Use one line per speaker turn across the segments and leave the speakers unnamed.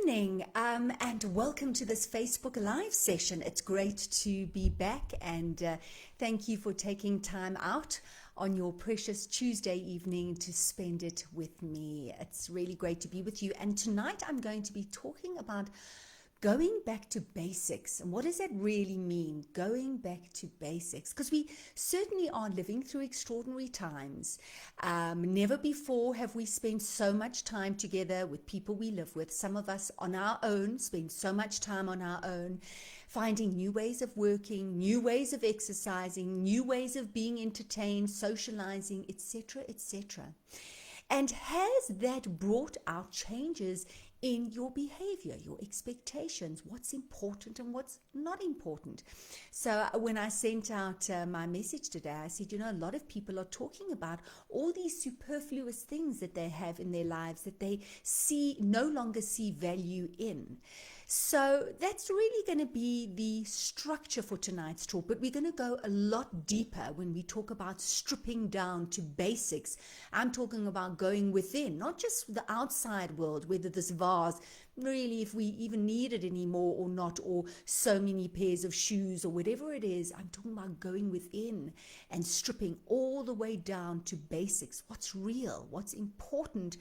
evening, and welcome to this Facebook Live session. It's great to be back, and thank you for taking time out on your precious Tuesday evening to spend it with me. It's really great to be with you, and tonight I'm going to be talking about going back to basics. And what does that really mean, going back to basics? Because we certainly are living through extraordinary times. Never before have we spent so much time together with people we live with. Some of us on our own spend so much time on our own, finding new ways of working, new ways of exercising, new ways of being entertained, socializing, etc., etc. And has that brought out changes in your behavior, your expectations, what's important and what's not important? So when I sent out my message today, I said, a lot of people are talking about all these superfluous things that they have in their lives that they no longer see value in. So that's really going to be the structure for tonight's talk, but we're going to go a lot deeper when we talk about stripping down to basics. I'm talking about going within, not just the outside world, whether this vase, really, if we even need it anymore or not, or so many pairs of shoes or whatever it is. I'm talking about going within and stripping all the way down to basics. What's real, what's important,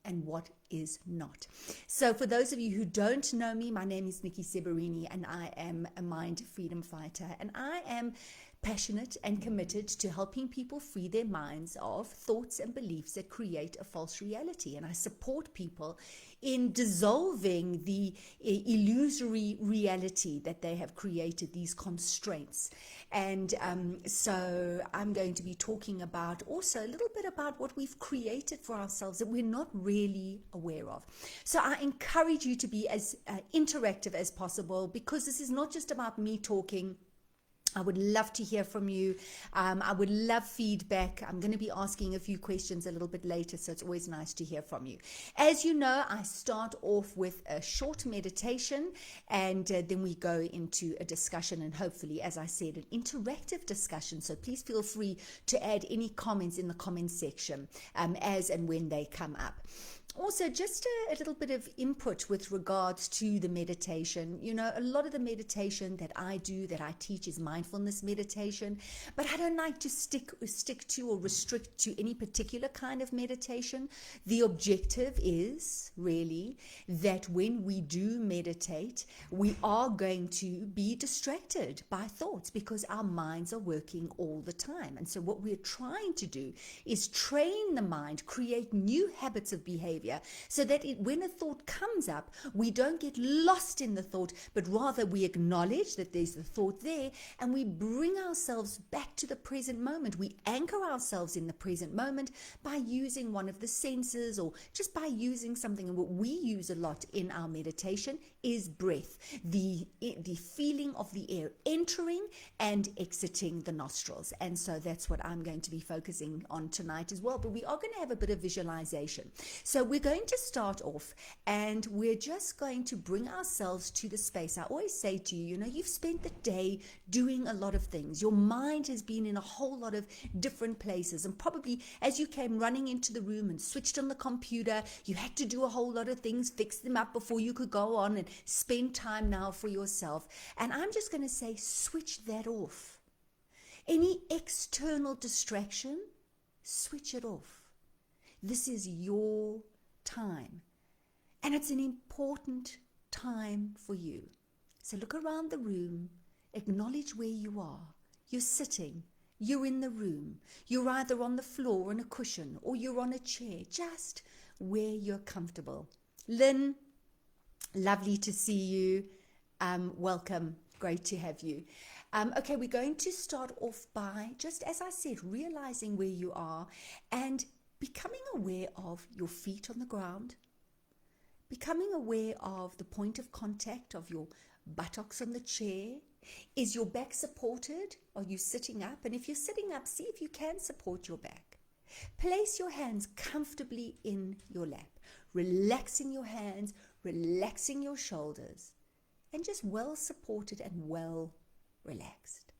and what is not. So for those of you who don't know me, my name is Nikki Seberini, and I am a mind freedom fighter, and I am passionate and committed to helping people free their minds of thoughts and beliefs that create a false reality. And I support people in dissolving the illusory reality that they have created, these constraints. And so I'm going to be talking about also a little bit about what we've created for ourselves that we're not really aware of. So I encourage you to be as interactive as possible, because this is not just about me talking. I would love to hear from you. I would love feedback. I'm going to be asking a few questions a little bit later, so it's always nice to hear from you. As you know, I start off with a short meditation, and then we go into a discussion, and hopefully, as I said, an interactive discussion. So please feel free to add any comments in the comment section as and when they come up. Also, just a little bit of input with regards to the meditation. A lot of the meditation that I do, that I teach, is mindfulness meditation, but I don't like to stick to or restrict to any particular kind of meditation. The objective is really that when we do meditate, we are going to be distracted by thoughts, because our minds are working all the time. And so what we're trying to do is train the mind, create new habits of behavior, so that when a thought comes up, we don't get lost in the thought, but rather we acknowledge that there's the thought there, and we bring ourselves back to the present moment. We anchor ourselves in the present moment by using one of the senses, or just by using something. And what we use a lot in our meditation is breath, the feeling of the air entering and exiting the nostrils. And so that's what I'm going to be focusing on tonight as well. But we are going to have a bit of visualization. So we're going to start off, and we're just going to bring ourselves to the space. I always say to you, you've spent the day doing a lot of things. Your mind has been in a whole lot of different places, and probably as you came running into the room and switched on the computer, you had to do a whole lot of things, fix them up before you could go on and spend time now for yourself. And I'm just going to say, switch that off. Any external distraction, switch it off. This is your time, and it's an important time for you. So look around the room, acknowledge where you are. You're sitting, you're in the room, you're either on the floor on a cushion, or you're on a chair, just where you're comfortable. Lynn, lovely to see you. Welcome, great to have you. Okay, we're going to start off by, just as I said, realizing where you are and becoming aware of your feet on the ground, becoming aware of the point of contact of your buttocks on the chair. Is your back supported? Are you sitting up? And if you're sitting up, see if you can support your back. Place your hands comfortably in your lap, relaxing your hands, relaxing your shoulders, and just well supported and well relaxed.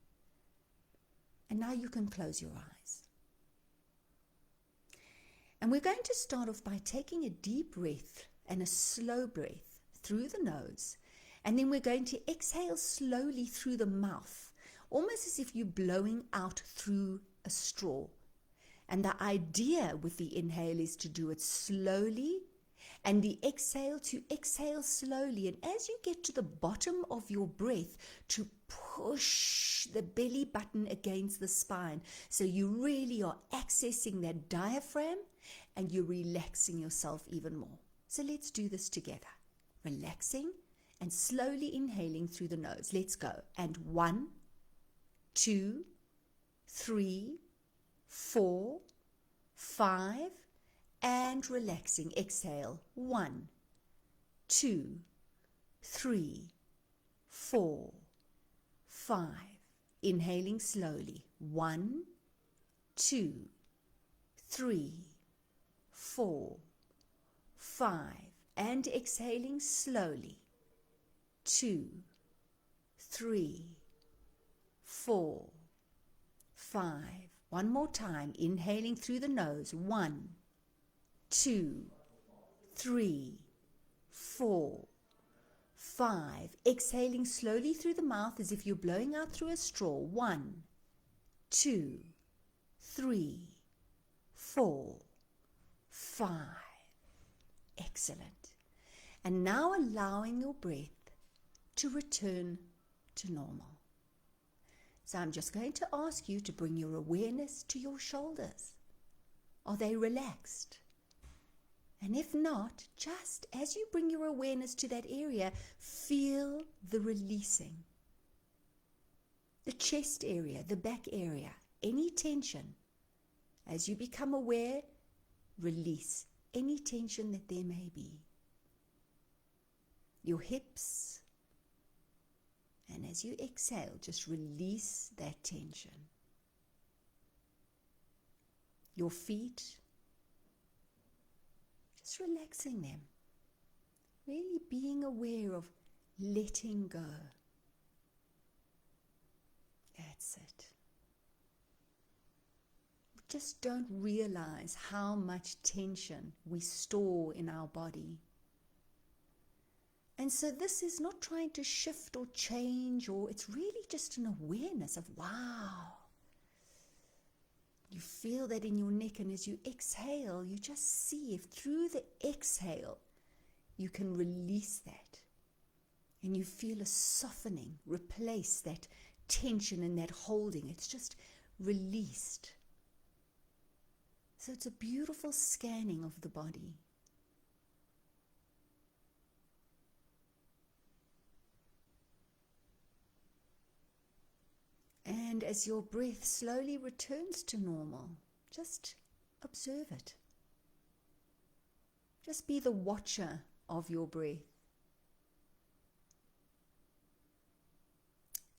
And now you can close your eyes. And we're going to start off by taking a deep breath and a slow breath through the nose. And then we're going to exhale slowly through the mouth, almost as if you're blowing out through a straw. And the idea with the inhale is to do it slowly, and the exhale to exhale slowly. And as you get to the bottom of your breath, to push the belly button against the spine. So you really are accessing that diaphragm and you're relaxing yourself even more. So let's do this together. Relaxing and slowly inhaling through the nose. Let's go. And 1, 2, 3, 4, 5, and relaxing. Exhale. 1, 2, 3, 4, 5. Inhaling slowly. 1, 2, 3, 4, 5. And exhaling slowly. 2, 3, 4, 5. One more time. Inhaling through the nose. 1, 2, 3, 4, 5. Exhaling slowly through the mouth as if you're blowing out through a straw. 1, 2, 3, 4, 5. Excellent. And now allowing your breath to return to normal. So I'm just going to ask you to bring your awareness to your shoulders. Are they relaxed? And if not, just as you bring your awareness to that area, feel the releasing. The chest area, the back area, any tension. As you become aware, release any tension that there may be. Your hips. And as you exhale, just release that tension. Your feet. Just relaxing them. Really being aware of letting go. That's it. We just don't realize how much tension we store in our body. And so this is not trying to shift or change, or it's really just an awareness of, wow. You feel that in your neck, and as you exhale, you just see if through the exhale, you can release that. And you feel a softening, replace that tension and that holding. It's just released. So it's a beautiful scanning of the body. And as your breath slowly returns to normal, just observe it. Just be the watcher of your breath.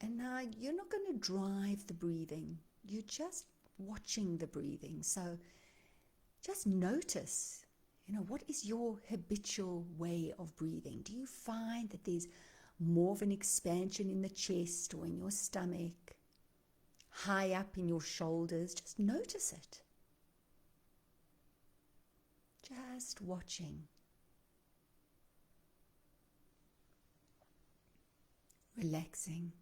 And now you're not going to drive the breathing. You're just watching the breathing. So just notice, what is your habitual way of breathing? Do you find that there's more of an expansion in the chest or in your stomach? High up in your shoulders? Just notice it. Just watching. Relaxing.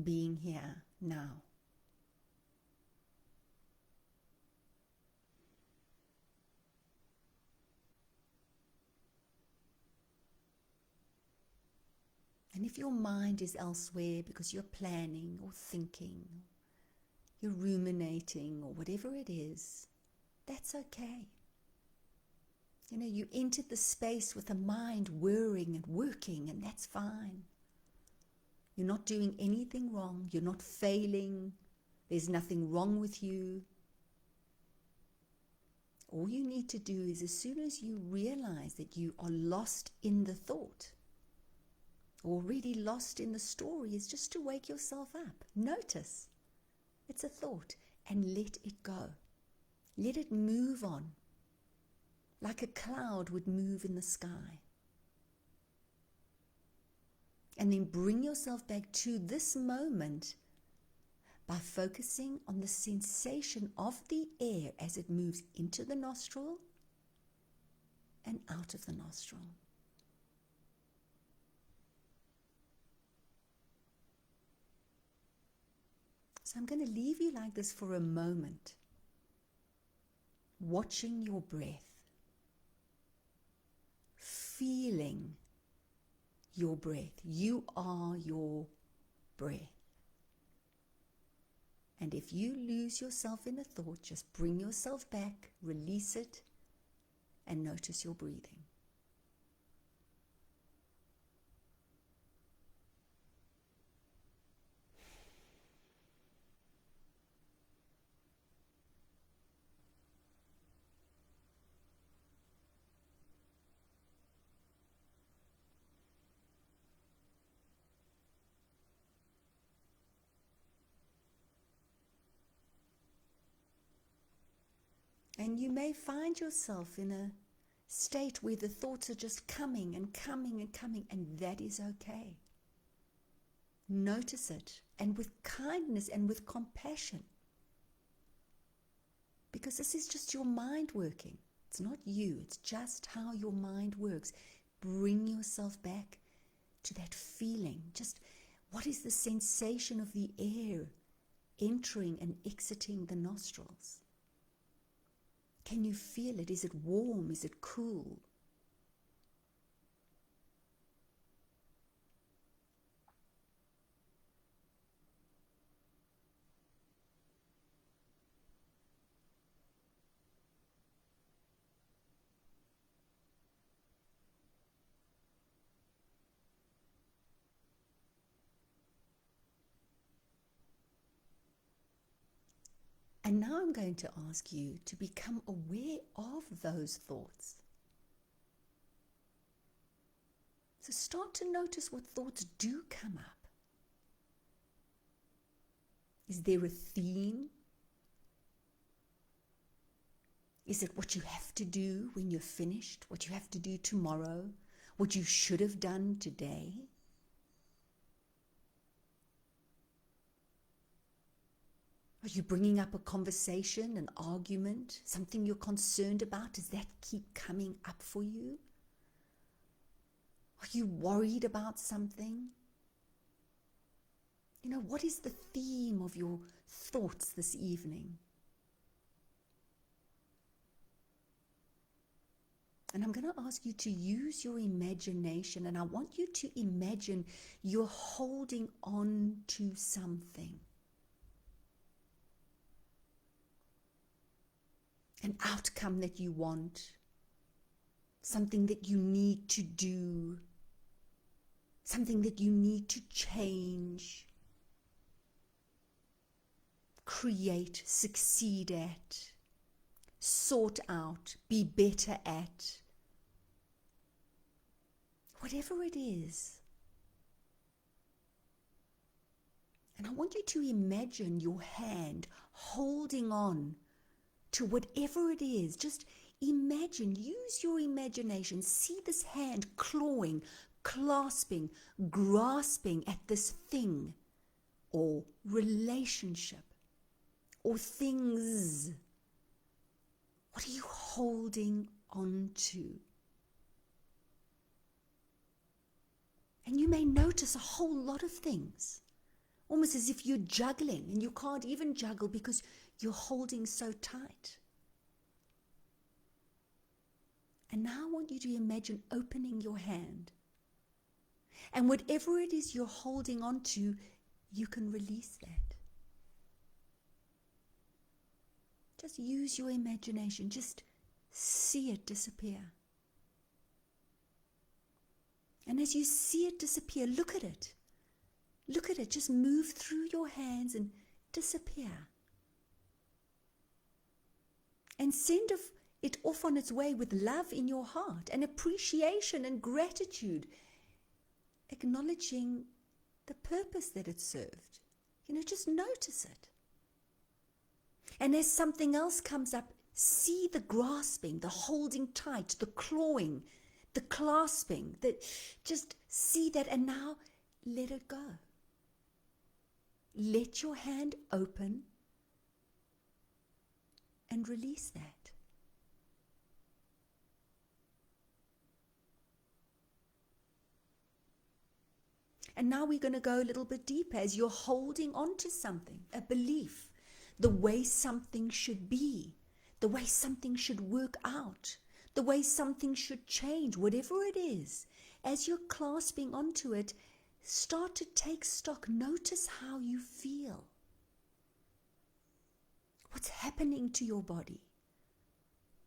Being here now. And if your mind is elsewhere because you're planning or thinking, you're ruminating or whatever it is, that's okay. You entered the space with a mind whirring and working, and that's fine. You're not doing anything wrong. You're not failing. There's nothing wrong with you. All you need to do is, as soon as you realize that you are lost in the thought, already lost in the story, is just to wake yourself up. Notice it's a thought and let it go. Let it move on like a cloud would move in the sky. And then bring yourself back to this moment by focusing on the sensation of the air as it moves into the nostril and out of the nostril. So I'm going to leave you like this for a moment, watching your breath, feeling your breath. You are your breath. And if you lose yourself in a thought, just bring yourself back, release it, and notice your breathing. And you may find yourself in a state where the thoughts are just coming and coming and coming, and that is okay. Notice it, and with kindness and with compassion. Because this is just your mind working. It's not you, it's just how your mind works. Bring yourself back to that feeling. Just what is the sensation of the air entering and exiting the nostrils? Can you feel it? Is it warm? Is it cool? And now I'm going to ask you to become aware of those thoughts. So start to notice what thoughts do come up. Is there a theme? Is it what you have to do when you're finished? What you have to do tomorrow? What you should have done today? Are you bringing up a conversation, an argument, something you're concerned about? Does that keep coming up for you? Are you worried about something? You know, what is the theme of your thoughts this evening? And I'm going to ask you to use your imagination, and I want you to imagine you're holding on to something. An outcome that you want, something that you need to do, something that you need to change, create, succeed at, sort out, be better at. Whatever it is. And I want you to imagine your hand holding on to whatever it is. Just imagine, use your imagination. See this hand clawing, clasping, grasping at this thing or relationship or things. What are you holding on to? And you may notice a whole lot of things, almost as if you're juggling, and you can't even juggle because you're holding so tight. And now I want you to imagine opening your hand. And whatever it is you're holding on to, you can release that. Just use your imagination. Just see it disappear. And as you see it disappear, look at it. Look at it. Just move through your hands and disappear. And send it off on its way with love in your heart and appreciation and gratitude, acknowledging the purpose that it served. You know, just notice it. And as something else comes up, see the grasping, the holding tight, the clawing, the clasping, just see that, and now let it go. Let your hand open and release that. And now we're going to go a little bit deeper as you're holding on to something, a belief, the way something should be, the way something should work out, the way something should change, whatever it is. As you're clasping onto it, start to take stock. Notice how you feel. What's happening to your body?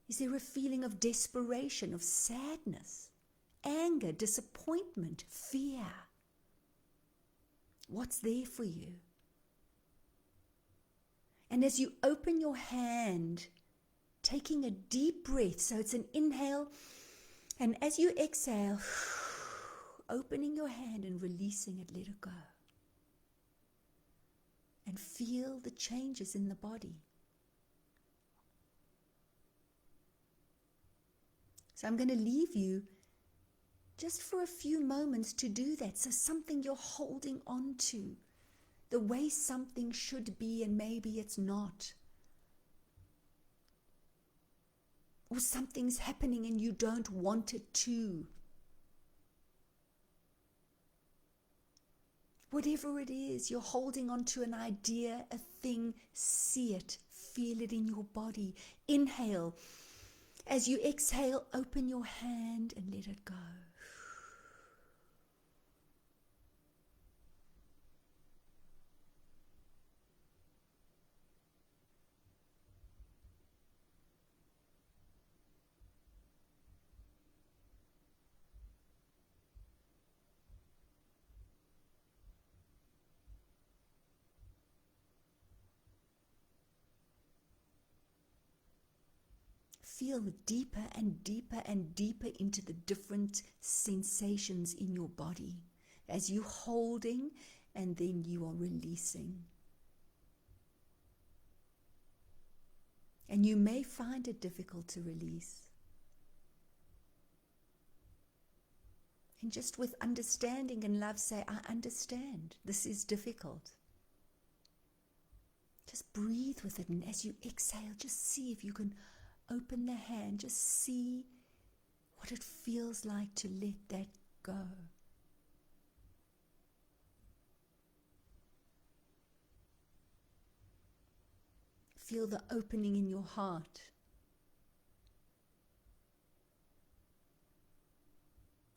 Is there a feeling of desperation, of sadness, anger, disappointment, fear? What's there for you? And as you open your hand, taking a deep breath, so it's an inhale, and as you exhale, opening your hand and releasing it, let it go. And feel the changes in the body. So I'm going to leave you just for a few moments to do that. So something you're holding on to, the way something should be and maybe it's not. Or something's happening and you don't want it to. Whatever it is, you're holding on to an idea, a thing, see it, feel it in your body. Inhale. As you exhale, open your hand and let it go. Feel deeper and deeper and deeper into the different sensations in your body as you're holding and then you are releasing. And you may find it difficult to release. And just with understanding and love, say, I understand. This is difficult. Just breathe with it. And as you exhale, just see if you can open the hand, just see what it feels like to let that go. Feel the opening in your heart.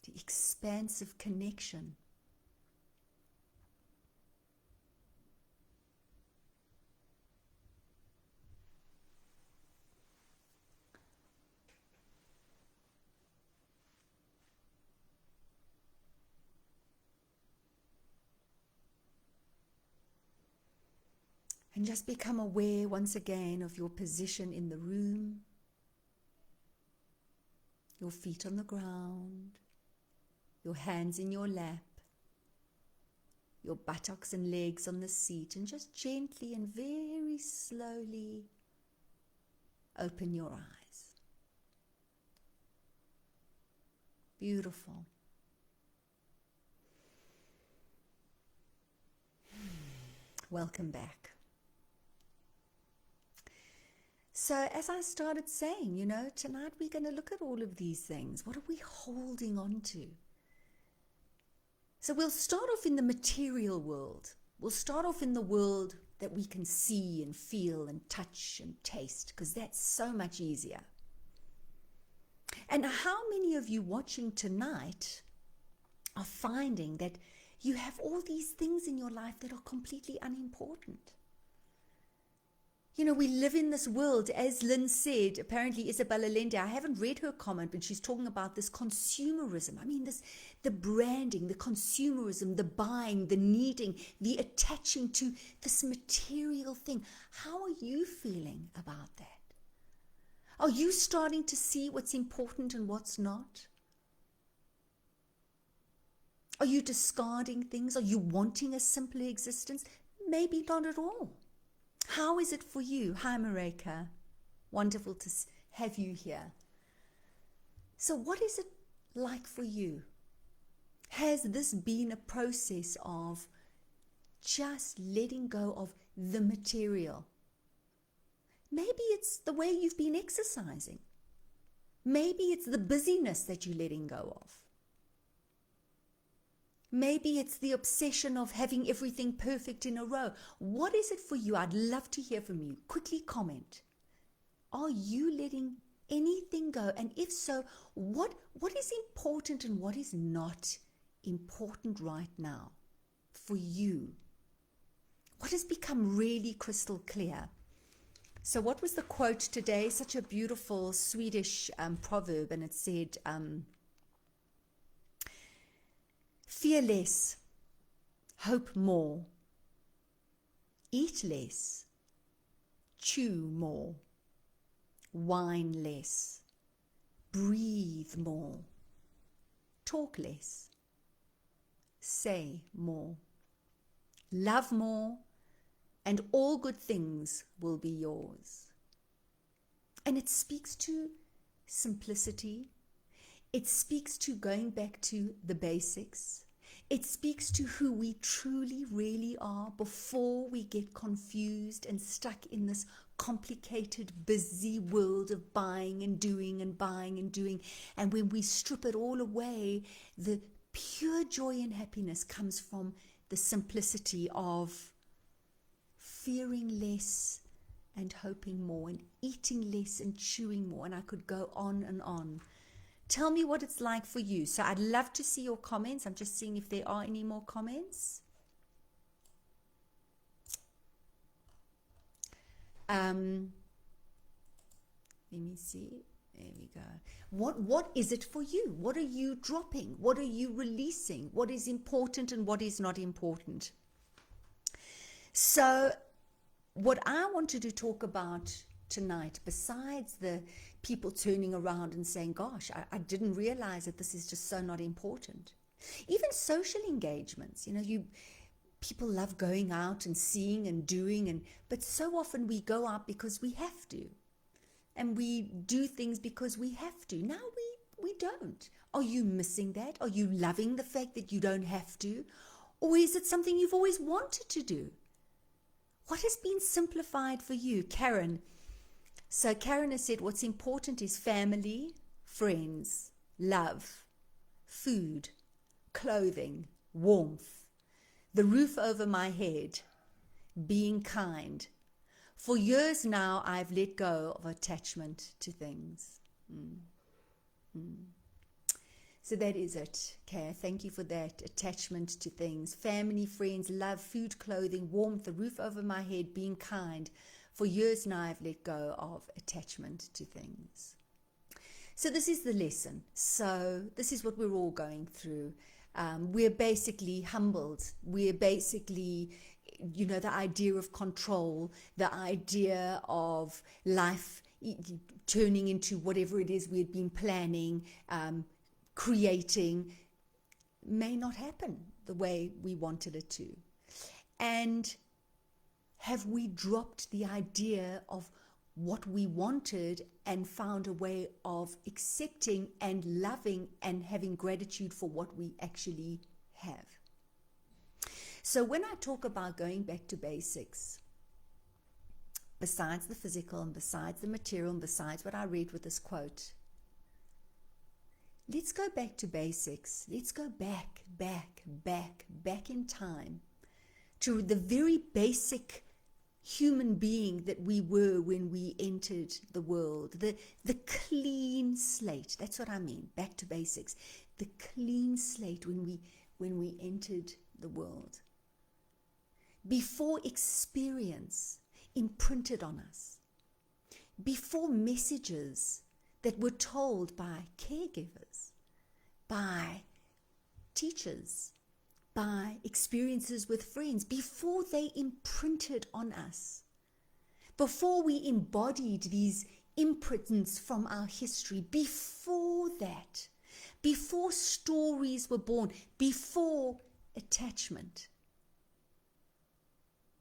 The expansive connection. And just become aware once again of your position in the room, your feet on the ground, your hands in your lap, your buttocks and legs on the seat, and just gently and very slowly open your eyes. Beautiful. Welcome back. So as I started saying, tonight we're going to look at all of these things. What are we holding on to? So we'll start off in the material world. We'll start off in the world that we can see and feel and touch and taste, because that's so much easier. And how many of you watching tonight are finding that you have all these things in your life that are completely unimportant? We live in this world, as Lynn said, apparently Isabella Lende, I haven't read her comment, but she's talking about this consumerism. I mean, the branding, the consumerism, the buying, the needing, the attaching to this material thing. How are you feeling about that? Are you starting to see what's important and what's not? Are you discarding things? Are you wanting a simpler existence? Maybe not at all. How is it for you? Hi, Mareka. Wonderful to have you here. So what is it like for you? Has this been a process of just letting go of the material? Maybe it's the way you've been exercising. Maybe it's the busyness that you're letting go of. Maybe it's the obsession of having everything perfect in a row. What is it for you? I'd love to hear from you. Quickly comment. Are you letting anything go? And if so, what is important and what is not important right now for you? What has become really crystal clear? So what was the quote today? Such a beautiful Swedish proverb, and it said, fear less, hope more, eat less, chew more, whine less, breathe more, talk less, say more, love more, and all good things will be yours. And it speaks to simplicity. It speaks to going back to the basics. It speaks to who we truly, really are before we get confused and stuck in this complicated, busy world of buying and doing and buying and doing. And when we strip it all away, the pure joy and happiness comes from the simplicity of fearing less and hoping more, and eating less and chewing more. And I could go on and on. Tell me what it's like for you. So I'd love to see your comments. I'm just seeing if there are any more comments. Let me see. There we go. What is it for you? What are you dropping? What are you releasing? What is important and what is not important? So what I wanted to talk about tonight, besides the people turning around and saying, gosh, I didn't realize that this is just so not important. Even social engagements, people love going out and seeing and doing, but so often we go out because we have to. And we do things because we have to. Now we don't. Are you missing that? Are you loving the fact that you don't have to? Or is it something you've always wanted to do? What has been simplified for you? Karen. So Karen has said what's important is family, friends, love, food, clothing, warmth, the roof over my head, being kind. For years now, I've let go of attachment to things. So that is it, Kay. Thank you for that. Attachment to things. Family, friends, love, food, clothing, warmth, the roof over my head, being kind. For years now, I've let go of attachment to things. So this is the lesson. So this is what we're all going through. We're basically humbled. We're basically, the idea of control, the idea of life turning into whatever it is we'd been planning, creating, may not happen the way we wanted it to. And have we dropped the idea of what we wanted and found a way of accepting and loving and having gratitude for what we actually have? So when I talk about going back to basics, besides the physical and besides the material and besides what I read with this quote, let's go back to basics. Let's go back in time to the very basic human being that we were when we entered the world. The clean slate. That's what I mean. Back to basics. The clean slate when we entered the world. Before experience imprinted on us. Before messages that were told by caregivers, by teachers, by experiences with friends, before they imprinted on us, before we embodied these imprints from our history, before that, before stories were born, before attachment.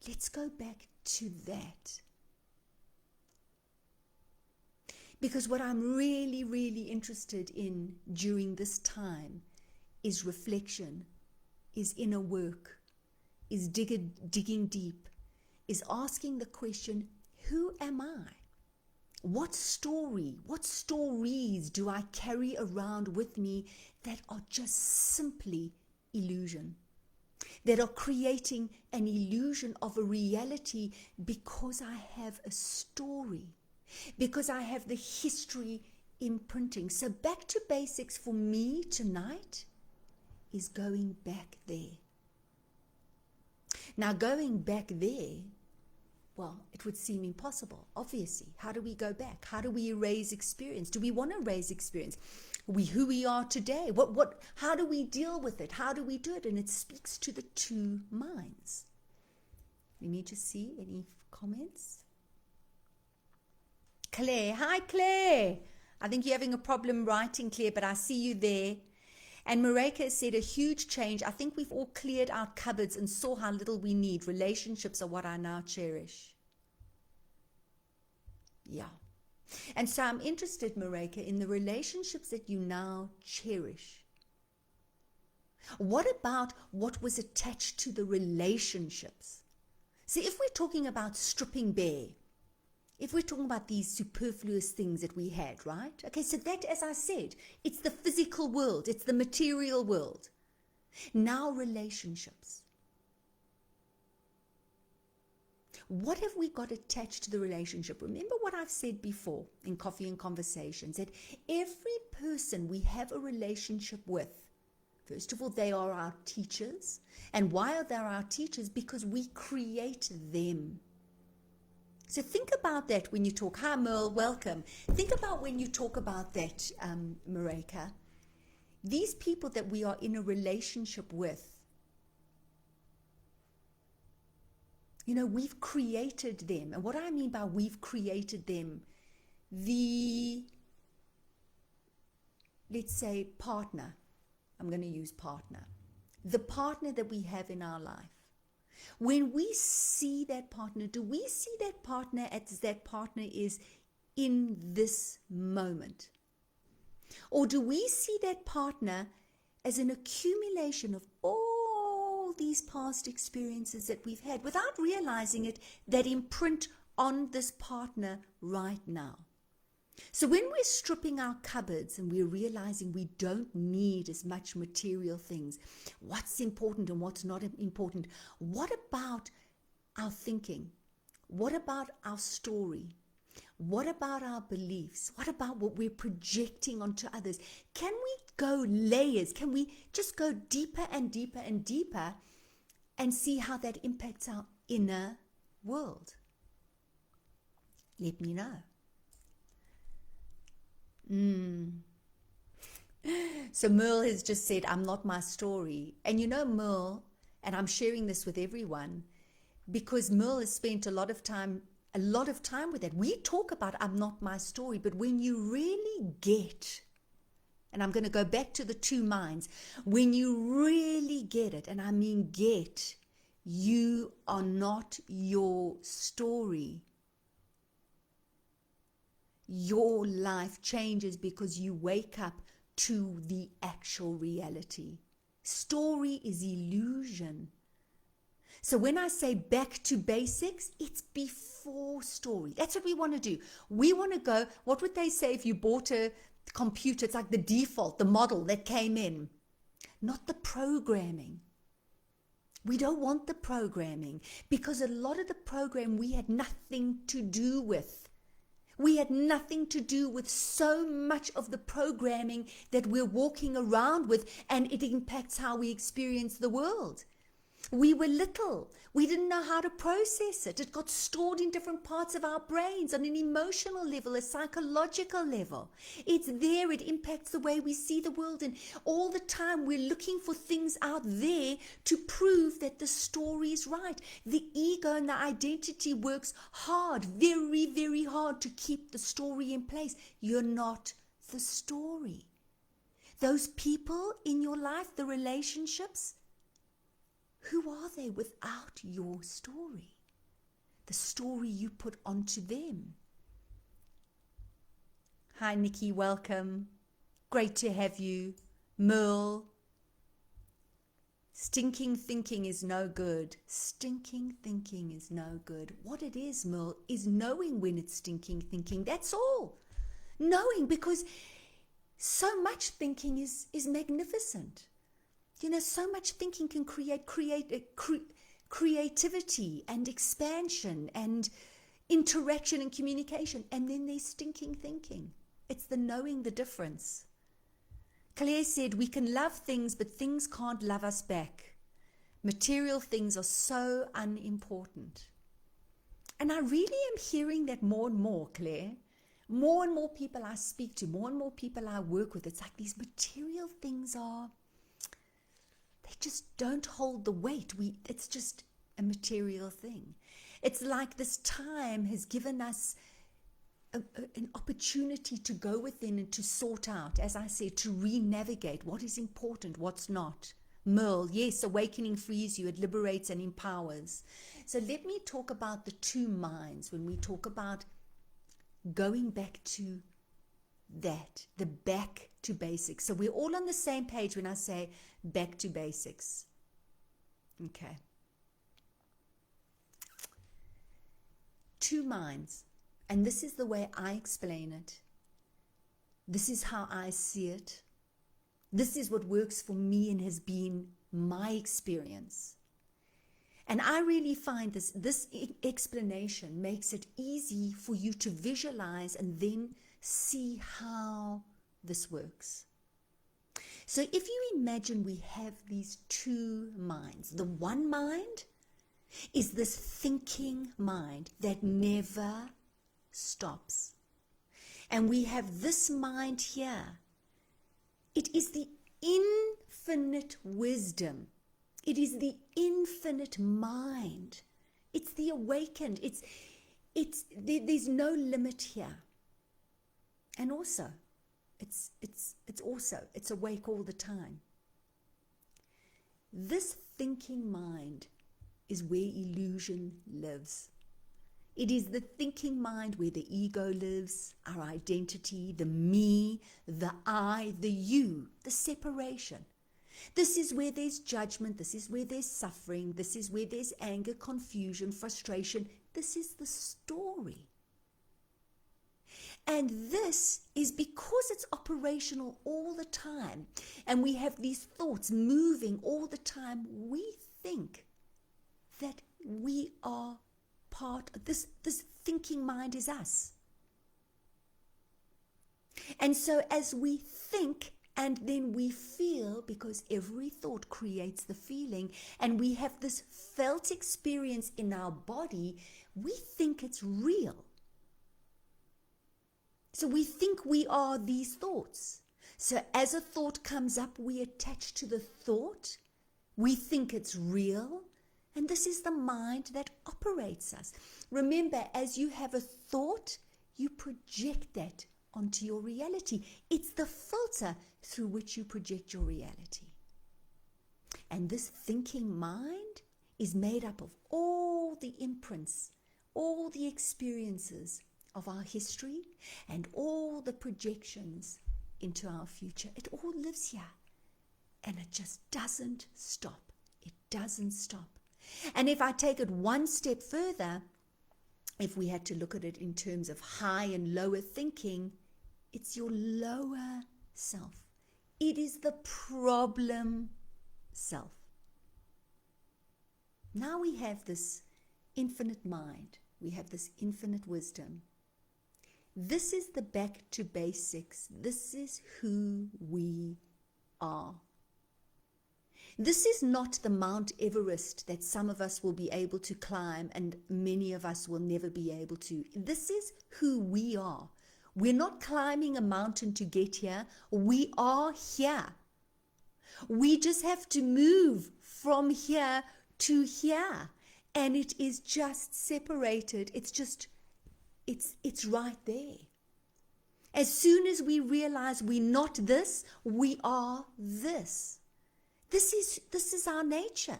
Let's go back to that. Because what I'm really, really interested in during this time is reflection, is inner work, is digging deep, is asking the question, who am I? What stories do I carry around with me that are just simply illusion, that are creating an illusion of a reality because I have a story, because I have the history imprinting. So back to basics for me tonight is going back there. Now, going back there, well, it would seem impossible, obviously. How do we go back? How do we erase experience? Do we want to erase experience? Who we are today? How do we deal with it? How do we do it? And it speaks to the two minds. Let me just see any comments. Claire, hi Claire. I think you're having a problem writing, Claire, but I see you there. And Mareka said a huge change. I think we've all cleared our cupboards and saw how little we need. Relationships are what I now cherish. Yeah. And so I'm interested, Mareka, in the relationships that you now cherish. What about what was attached to the relationships? See, if we're talking about stripping bare, if we're talking about these superfluous things that we had, right? Okay, so that, as I said, it's the physical world, it's the material world. Now relationships. What have we got attached to the relationship? Remember what I've said before in Coffee and Conversations, that every person we have a relationship with, first of all, they are our teachers. And why are they our teachers? Because we create them. So think about that when you talk. Hi, Merle, welcome. Think about when you talk about that, Mareka. These people that we are in a relationship with, you know, we've created them. And what I mean by we've created them, let's say partner. I'm going to use partner. The partner that we have in our life. When we see that partner, do we see that partner as that partner is in this moment? Or do we see that partner as an accumulation of all these past experiences that we've had without realizing it, that imprint on this partner right now? So when we're stripping our cupboards and we're realizing we don't need as much material things, what's important and what's not important, what about our thinking? What about our story? What about our beliefs? What about what we're projecting onto others? Can we go layers? Can we just go deeper and deeper and deeper and see how that impacts our inner world? Let me know. So Merle has just said, I'm not my story. And you know, Merle, and I'm sharing this with everyone, because Merle has spent a lot of time with that. We talk about I'm not my story, but when you really get, and I'm going to go back to the two minds, when you really get it, and I mean get, you are not your story. Your life changes because you wake up to the actual reality. Story is illusion. So when I say back to basics, it's before story. That's what we want to do. We want to go, what would they say if you bought a computer? It's like the default, the model that came in, not the programming. We don't want the programming because a lot of the program we had nothing to do with. We had nothing to do with so much of the programming that we're walking around with, and it impacts how we experience the world. We were little. We didn't know how to process it. It got stored in different parts of our brains on an emotional level, a psychological level. It's there. It impacts the way we see the world. And all the time we're looking for things out there to prove that the story is right. The ego and the identity works hard, very, very hard to keep the story in place. You're not the story. Those people in your life, the relationships, who are they without your story? The story you put onto them. Hi, Nikki, welcome. Great to have you. Merle. Stinking thinking is no good. Stinking thinking is no good. What it is, Merle, is knowing when it's stinking thinking. That's all. Knowing, because so much thinking is magnificent. So much thinking can create creativity and expansion and interaction and communication. And then there's stinking thinking. It's the knowing the difference. Claire said, we can love things, but things can't love us back. Material things are so unimportant. And I really am hearing that more and more, Claire. More and more people I speak to, more and more people I work with, it's like these material things they just don't hold the weight. It's just a material thing. It's like this time has given us an opportunity to go within and to sort out, as I said, to re-navigate what is important, what's not. Merle, yes, awakening frees you, it liberates and empowers. So let me talk about the two minds when we talk about going back to that, the back to basics. So we're all on the same page when I say back to basics. Okay. Two minds. And this is the way I explain it. This is how I see it. This is what works for me and has been my experience. And I really find this explanation makes it easy for you to visualize and then see how this works. So if you imagine we have these two minds, the one mind is this thinking mind that never stops. And we have this mind here. It is the infinite wisdom. It is the infinite mind. It's the awakened. There's no limit here. And also, it's awake all the time. This thinking mind is where illusion lives. It is the thinking mind where the ego lives, our identity, the me, the I, the you, the separation. This is where there's judgment. This is where there's suffering. This is where there's anger, confusion, frustration. This is the story. And this is because it's operational all the time. And we have these thoughts moving all the time. We think that we are part of this thinking mind is us. And so as we think and then we feel, because every thought creates the feeling, and we have this felt experience in our body, we think it's real. So we think we are these thoughts. So as a thought comes up, we attach to the thought. We think it's real. And this is the mind that operates us. Remember, as you have a thought, you project that onto your reality. It's the filter through which you project your reality. And this thinking mind is made up of all the imprints, all the experiences of our history, and all the projections into our future. It all lives here. And it just doesn't stop. It doesn't stop. And if I take it one step further, if we had to look at it in terms of high and lower thinking, it's your lower self. It is the problem self. Now we have this infinite mind. We have this infinite wisdom. This is the back to basics. This is who we are. This is not the Mount Everest that some of us will be able to climb and many of us will never be able to. This is who we are. We're not climbing a mountain to get here. We are here. We just have to move from here to here. And it is just separated. It's right there. As soon as we realize we're not this, we are this. This is our nature.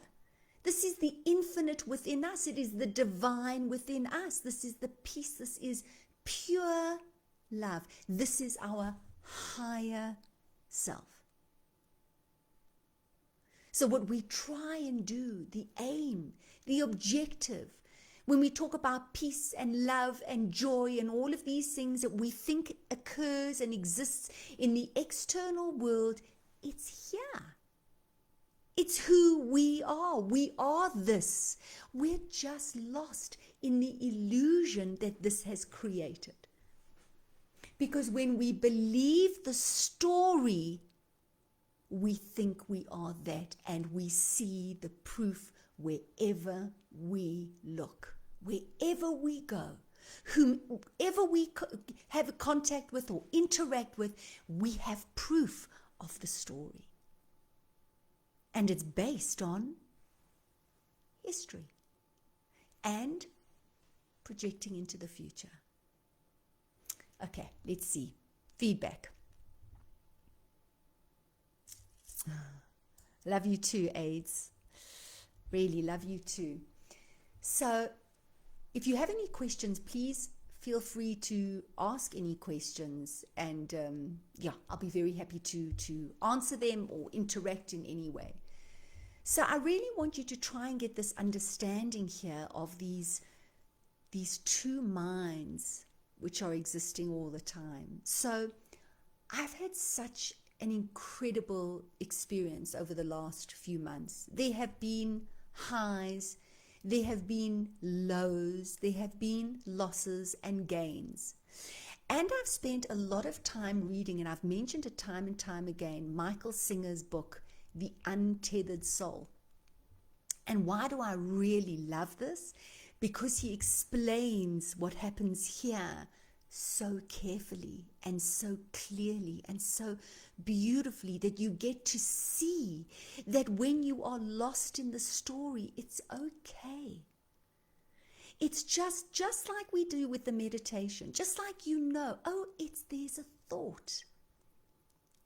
This is the infinite within us. It is the divine within us. This is the peace. This is pure love. This is our higher self. So what we try and do, the aim, the objective, when we talk about peace and love and joy and all of these things that we think occurs and exists in the external world, it's here. It's who we are. We are this. We're just lost in the illusion that this has created. Because when we believe the story, we think we are that, and we see the proof wherever we look, wherever we go, whomever we have a contact with or interact with, we have proof of the story. And it's based on history and projecting into the future. Okay, let's see. Feedback. Love you too, AIDS. Really love you too. So, if you have any questions, please feel free to ask any questions, and I'll be very happy to answer them or interact in any way. So I really want you to try and get this understanding here of these two minds which are existing all the time. So I've had such an incredible experience over the last few months. There have been highs, there have been lows, there have been losses and gains. And I've spent a lot of time reading, and I've mentioned it time and time again, Michael Singer's book, The Untethered Soul. And why do I really love this? Because he explains what happens here so carefully and so clearly and so beautifully that you get to see that when you are lost in the story, it's okay. It's just like we do with the meditation, just like there's a thought.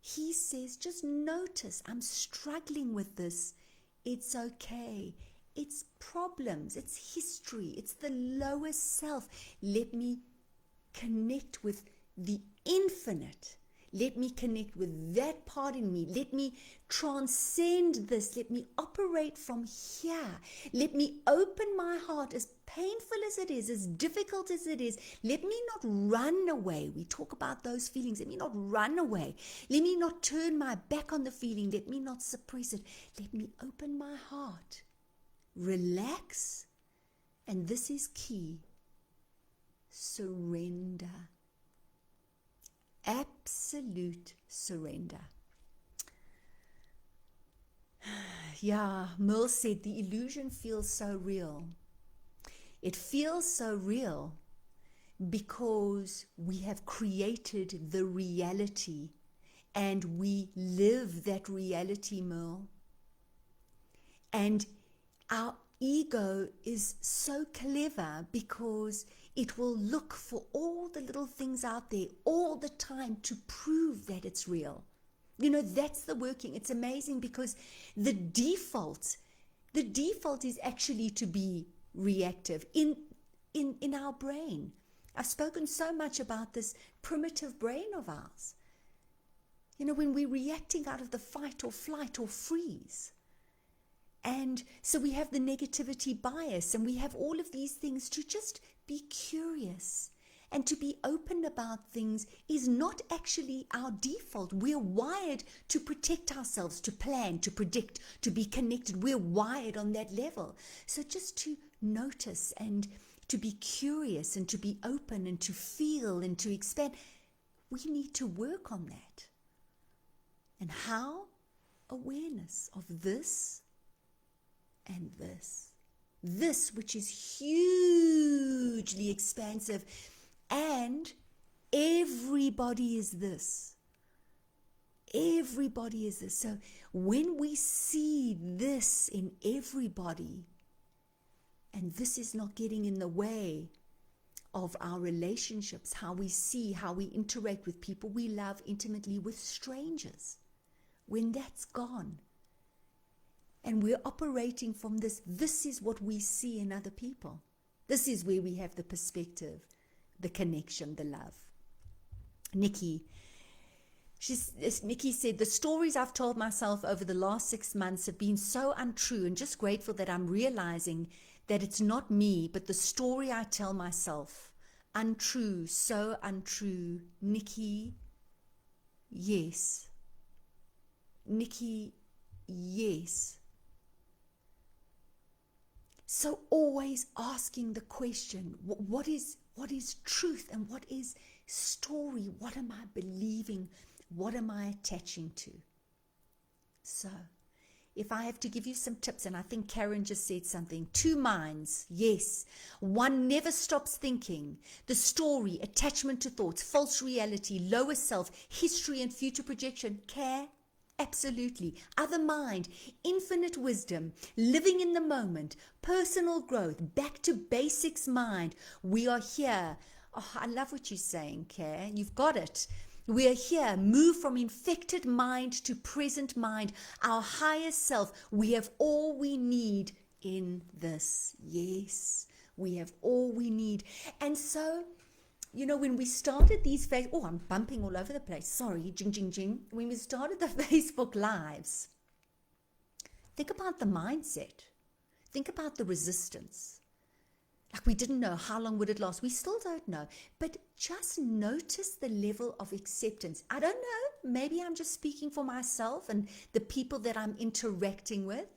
He says, just notice, I'm struggling with this. It's okay. It's problems. It's history. It's the lower self. Let me connect with the infinite. Let me connect with that part in me. Let me transcend this. Let me operate from here. Let me open my heart, as painful as it is, as difficult as it is. Let me not run away. We talk about those feelings. Let me not run away. Let me not turn my back on the feeling. Let me not suppress it. Let me open my heart. Relax. And this is key. Surrender. Absolute surrender. Yeah, Merle said the illusion feels so real. It feels so real because we have created the reality and we live that reality, Merle. And our ego is so clever because it will look for all the little things out there all the time to prove that it's real. That's the working. It's amazing because the default is actually to be reactive in our brain. I've spoken so much about this primitive brain of ours. When we're reacting out of the fight or flight or freeze. And so we have the negativity bias, and we have all of these things. To just be curious and to be open about things is not actually our default. We're wired to protect ourselves, to plan, to predict, to be connected. We're wired on that level. So just to notice and to be curious and to be open and to feel and to expand, we need to work on that. And how? Awareness of this and this which is hugely expansive, and everybody is this. Everybody is this. So when we see this in everybody, and this is not getting in the way of our relationships, how we see, how we interact with people we love intimately, with strangers, when that's gone, and we're operating from this is what we see in other people. This is where we have the perspective, the connection, the love. Nikki said, the stories I've told myself over the last 6 months have been so untrue, and just grateful that I'm realizing that it's not me, but the story I tell myself. Untrue, so untrue. Nikki, yes. Nikki, yes. So always asking the question, what is truth and what is story? What am I believing? What am I attaching to? So if I have to give you some tips, and I think Karen just said something, 2 minds, yes. One never stops thinking. The story, attachment to thoughts, false reality, lower self, history and future projection, care, absolutely. Other mind, infinite wisdom, living in the moment, personal growth, back to basics mind. We are here. Oh, I love what you're saying, Care. You've got it. We are here, move from infected mind to present mind, our higher self. We have all we need in this. Yes, we have all we need. And so, when we started these I'm bumping all over the place. Sorry, jing, jing, jing. When we started the Facebook Lives, think about the mindset. Think about the resistance. Like we didn't know how long would it last. We still don't know. But just notice the level of acceptance. I don't know. Maybe I'm just speaking for myself and the people that I'm interacting with.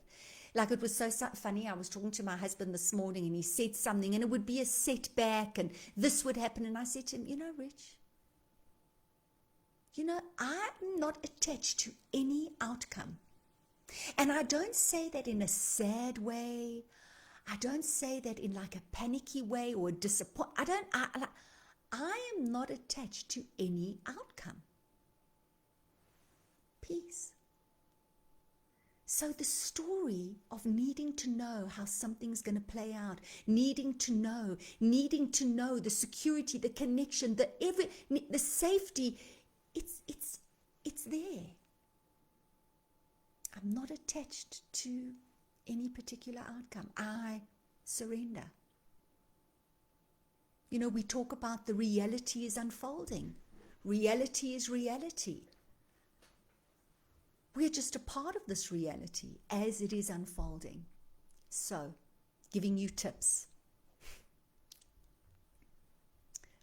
Like it was so funny. I was talking to my husband this morning and he said something and it would be a setback and this would happen. And I said to him, Rich, I'm not attached to any outcome. And I don't say that in a sad way. I don't say that in like a panicky way or I am not attached to any outcome. Peace. So the story of needing to know how something's going to play out, needing to know the security, the connection, the safety, it's there. I'm not attached to any particular outcome. I surrender. We talk about the reality is unfolding. Reality is reality. We're just a part of this reality as it is unfolding. So, giving you tips.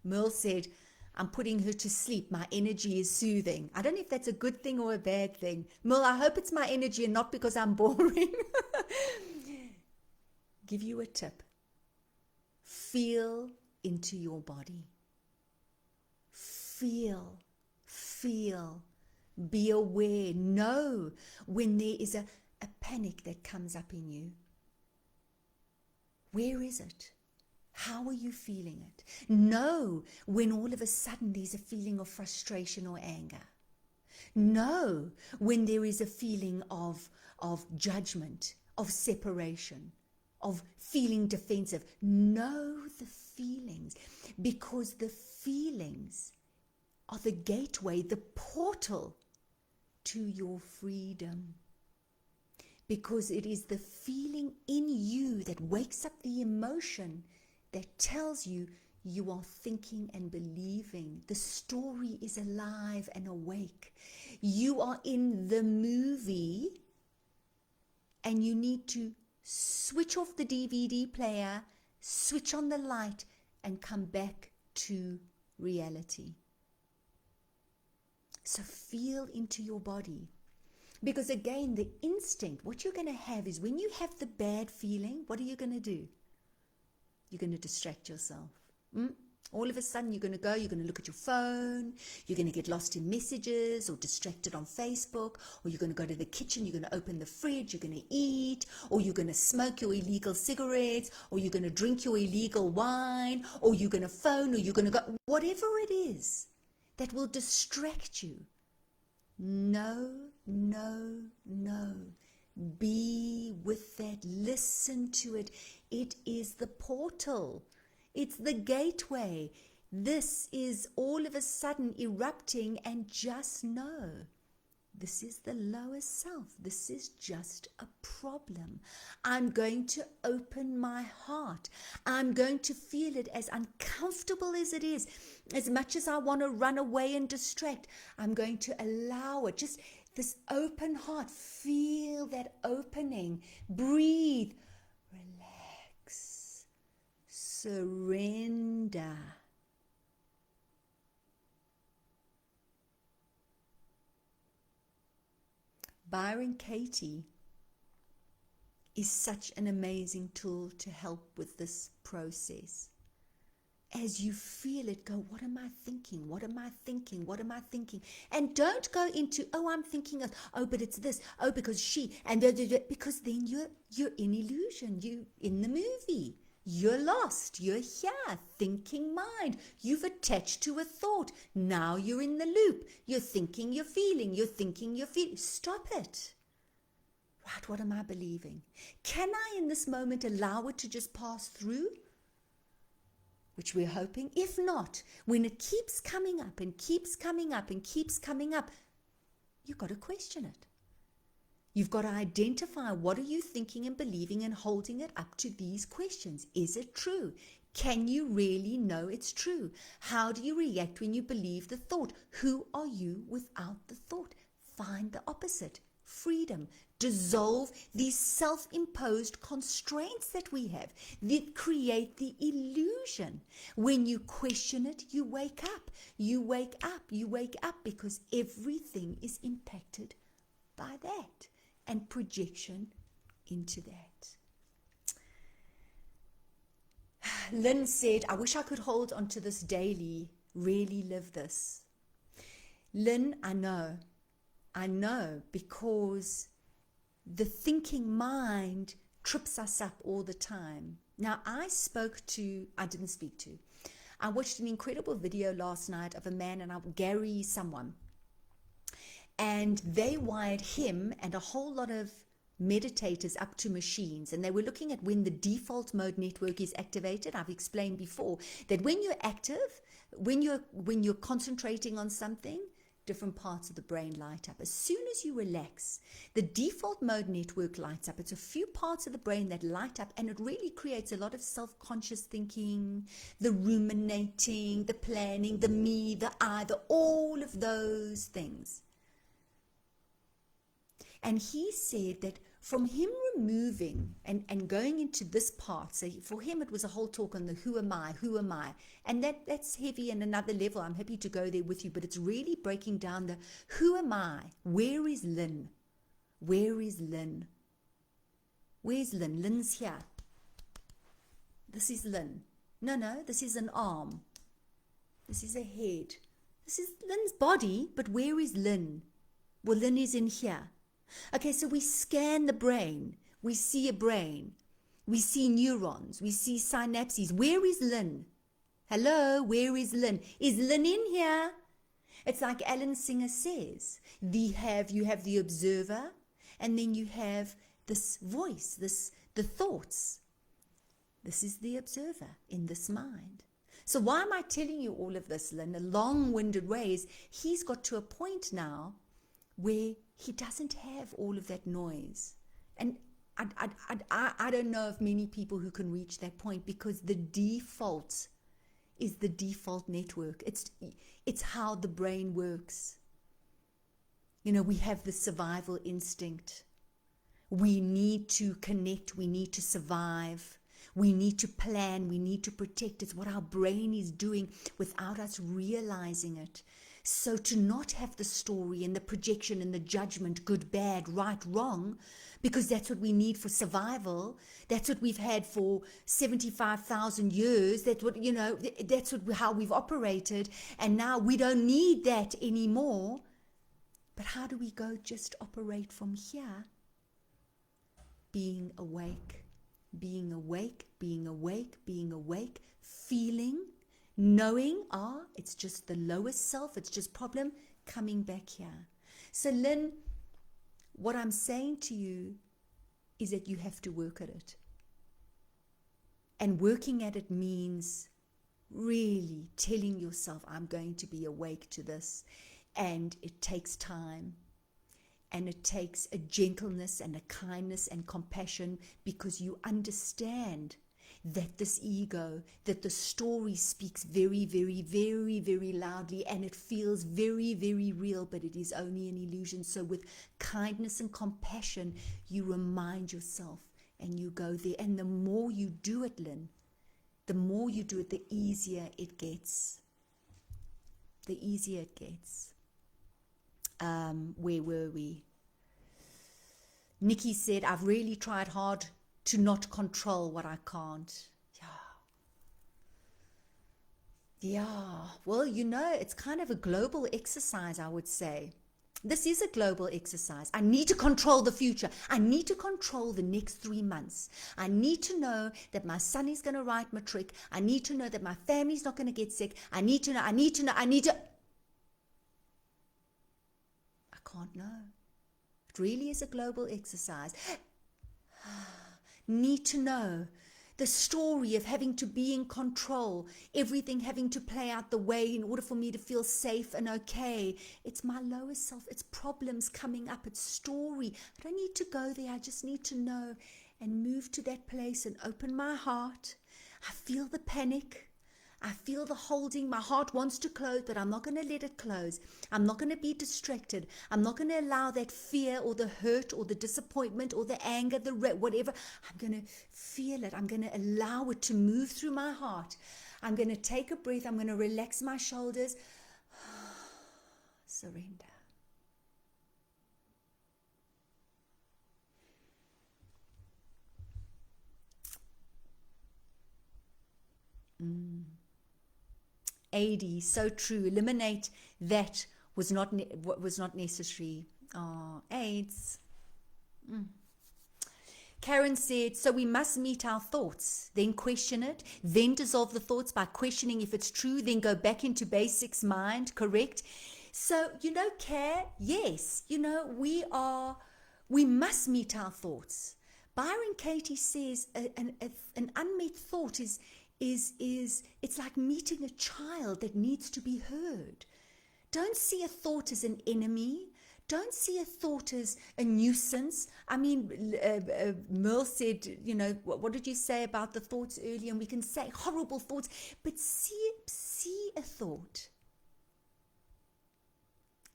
Merle said, I'm putting her to sleep. My energy is soothing. I don't know if that's a good thing or a bad thing. Merle, I hope it's my energy and not because I'm boring. Give you a tip. Feel into your body. Feel. Be aware. Know when there is a panic that comes up in you. Where is it? How are you feeling it? Know when all of a sudden there's a feeling of frustration or anger. Know when there is a feeling of judgment, of separation, of feeling defensive. Know the feelings, because the feelings are the gateway, the portal to your freedom. Because it is the feeling in you that wakes up the emotion that tells you you are thinking and believing. The story is alive and awake. You are in the movie and you need to switch off the DVD player, switch on the light, and come back to reality. So feel into your body. Because again, the instinct, what you're going to have is when you have the bad feeling, what are you going to do? You're going to distract yourself. All of a sudden, you're going to look at your phone, you're going to get lost in messages or distracted on Facebook, or you're going to go to the kitchen, you're going to open the fridge, you're going to eat, or you're going to smoke your illegal cigarettes, or you're going to drink your illegal wine, or you're going to phone, or you're going to go, whatever it is that will distract you. No. Be with that. Listen to it. It is the portal. It's the gateway. This is all of a sudden erupting, and just know this is the lower self. This is just a problem. I'm going to open my heart. I'm going to feel it, as uncomfortable as it is. As much as I want to run away and distract, I'm going to allow it. Just this open heart. Feel that opening. Breathe. Relax. Surrender. Byron Katie is such an amazing tool to help with this process. As you feel it, go, what am I thinking? What am I thinking? What am I thinking? And don't go into, oh, I'm thinking of, oh, but it's this, oh, because she, and because then you're in illusion. You in the movie. You're lost. You're here, thinking mind. You've attached to a thought. Now you're in the loop. You're thinking, you're feeling. You're thinking, you're feeling. Stop it. Right, what am I believing? Can I, in this moment, allow it to just pass through? Which we're hoping. If not, when it keeps coming up and keeps coming up and keeps coming up, you've got to question it. You've got to identify what are you thinking and believing and holding it up to these questions. Is it true? Can you really know it's true? How do you react when you believe the thought? Who are you without the thought? Find the opposite. Freedom. Dissolve these self-imposed constraints that we have that create the illusion. When you question it, you wake up. You wake up. You wake up because everything is impacted by that and projection into that. Lynn said, I wish I could hold on to this daily, really live this. Lynn, I know because the thinking mind trips us up all the time. Now, I watched an incredible video last night of a man, and Gary someone, and they wired him and a whole lot of meditators up to machines, and they were looking at when the default mode network is activated. I've explained before that when you're active, when you're concentrating on something, different parts of the brain light up. As soon as you relax, the default mode network lights up. It's a few parts of the brain that light up, and it really creates a lot of self-conscious thinking, the ruminating, the planning, the me, the I, all of those things. And he said that from him removing and going into this part, so for him it was a whole talk on the who am I, and that's heavy and another level. I'm happy to go there with you, but it's really breaking down the who am I? Where is Lynn? Where is Lynn? Where's Lynn? Lynn's here. This is Lynn. No, this is an arm. This is a head. This is Lynn's body, but where is Lynn? Well, Lynn is in here. Okay, so we scan the brain. We see a brain. We see neurons. We see synapses. Where is Lynn? Hello, where is Lynn? Is Lynn in here? It's like Alan Singer says. You have the observer, and then you have this voice, the thoughts. This is the observer in this mind. So why am I telling you all of this, Lynn? A long-winded way is he's got to a point now where he doesn't have all of that noise. And I don't know of many people who can reach that point, because the default is the default network. It's how the brain works. You know, we have the survival instinct. We need to connect. We need to survive. We need to plan. We need to protect. It's what our brain is doing without us realizing it. So to not have the story and the projection and the judgment, good, bad, right, wrong, because that's what we need for survival. That's what we've had for 75,000 years. That's what, how we've operated. And now we don't need that anymore. But how do we go just operate from here? Being awake, being awake, being awake, being awake, feeling, knowing, it's just the lowest self, it's just problem, coming back here. So Lynn, what I'm saying to you is that you have to work at it. And working at it means really telling yourself, I'm going to be awake to this. And it takes time. And it takes a gentleness and a kindness and compassion, because you understand that this ego, that the story speaks very, very, very, very loudly, and it feels very, very real, but it is only an illusion. So with kindness and compassion, you remind yourself and you go there. And the more you do it, Lynn, the more you do it, the easier it gets. The easier it gets. Where were we? Nikki said, I've really tried hard to not control what I can't. Yeah. Well, it's kind of a global exercise, I would say. This is a global exercise. I need to control the future. I need to control the next 3 months. I need to know that my son is going to write matric. I need to know that my family's not going to get sick. I need to know. I can't know. It really is a global exercise. Need to know. The story of having to be in control, everything having to play out the way in order for me to feel safe and okay. It's my lowest self. It's problems coming up. It's story. I don't need to go there. I just need to know and move to that place and open my heart. I feel the panic. I feel the holding. My heart wants to close, but I'm not going to let it close. I'm not going to be distracted. I'm not going to allow that fear or the hurt or the disappointment or the anger, whatever. I'm going to feel it. I'm going to allow it to move through my heart. I'm going to take a breath. I'm going to relax my shoulders. Surrender. AD, so true. Eliminate that was not necessary. Oh, AIDS. Karen said, so we must meet our thoughts, then question it, then dissolve the thoughts by questioning if it's true, then go back into basics mind, correct? So, Care, yes, we must meet our thoughts. Byron Katie says an unmet thought is it's like meeting a child that needs to be heard. Don't see a thought as an enemy. Don't see a thought as a nuisance. I mean, Merle said, what did you say about the thoughts earlier? And we can say horrible thoughts, but see a thought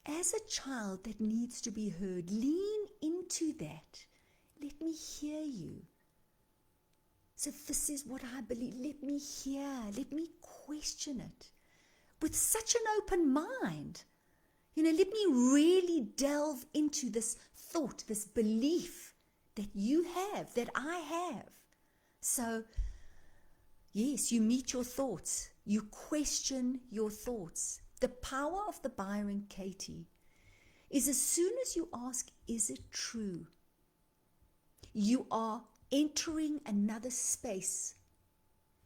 as a child that needs to be heard. Lean into that. Let me hear you. So this is what I believe. Let me hear. Let me question it with such an open mind. Let me really delve into this thought, this belief that you have, that I have. So, yes, you meet your thoughts. You question your thoughts. The power of the Byron Katie is as soon as you ask, is it true? You are entering another space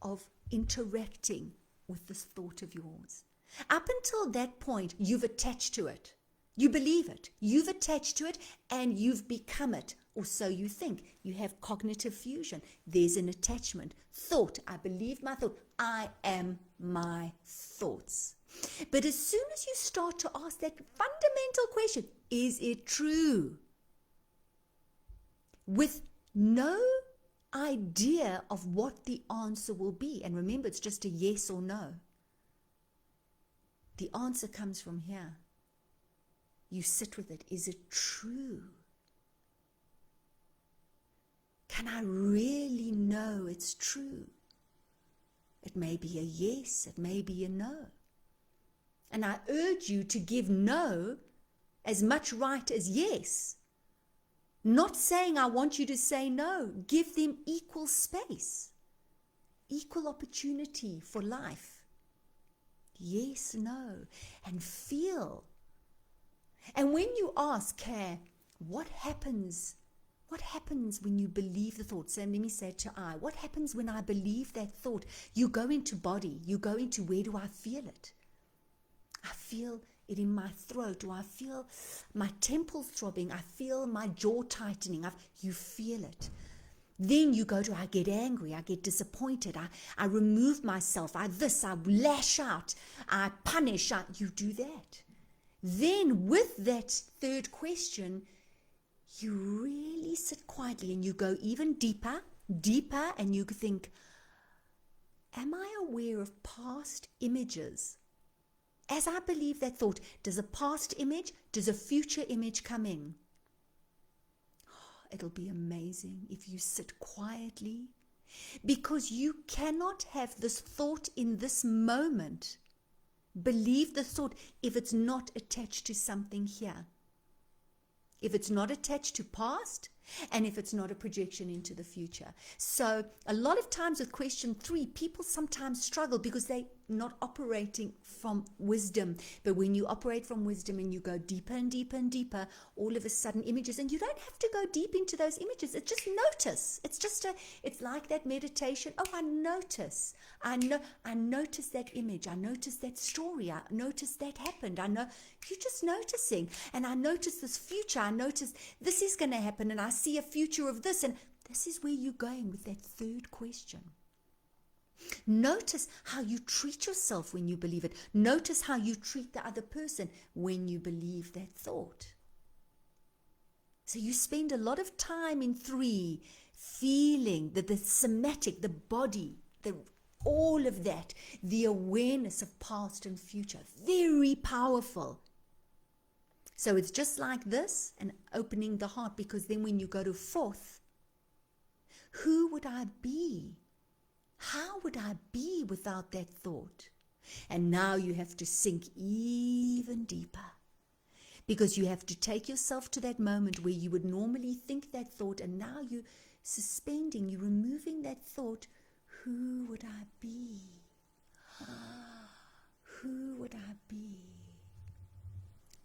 of interacting with this thought of yours. Up until that point, you've attached to it. You believe it. You've attached to it and you've become it. Or so you think. You have cognitive fusion. There's an attachment. Thought. I believe my thought. I am my thoughts. But as soon as you start to ask that fundamental question, is it true? With no idea of what the answer will be. And remember, it's just a yes or no. The answer comes from here. You sit with it. Is it true? Can I really know it's true? It may be a yes, it may be a no. And I urge you to give no as much right as yes. Not saying I want you to say no. Give them equal space, equal opportunity for life. Yes, no, and feel. And when you ask, Care, what happens when you believe the thought? So let me say it to I. What happens when I believe that thought? You go into body. You go into, where do I feel it? I feel it in my throat. Do I feel my temples throbbing? I feel my jaw tightening. You feel it. Then you go to, I get angry, I get disappointed, I remove myself, I lash out, I punish, you do that. Then with that third question, you really sit quietly and you go even deeper, and you think, am I aware of past images? As I believe that thought, does a past image, does a future image come in? It'll be amazing if you sit quietly, because you cannot have this thought in this moment. Believe the thought if it's not attached to something here. If it's not attached to past, and if it's not a projection into the future. So a lot of times with question 3, people sometimes struggle because they're not operating from wisdom. But when you operate from wisdom and you go deeper and deeper and deeper, all of a sudden images, and you don't have to go deep into those images. It's just notice. It's like that meditation. Oh, I notice that image. I notice that story. I notice that happened. I know you're just noticing. And I notice this future. I notice this is going to happen. And I see a future of this. And this is where you're going with that third question. Notice how you treat yourself when you believe it. Notice how you treat the other person when you believe that thought. So you spend a lot of time in 3 feeling the somatic, the body, all of that, the awareness of past and future. Very powerful. So it's just like this and opening the heart, because then when you go to 4th, who would I be? How would I be without that thought? And now you have to sink even deeper, because you have to take yourself to that moment where you would normally think that thought, and now you're suspending, you're removing that thought. Who would I be? Who would I be?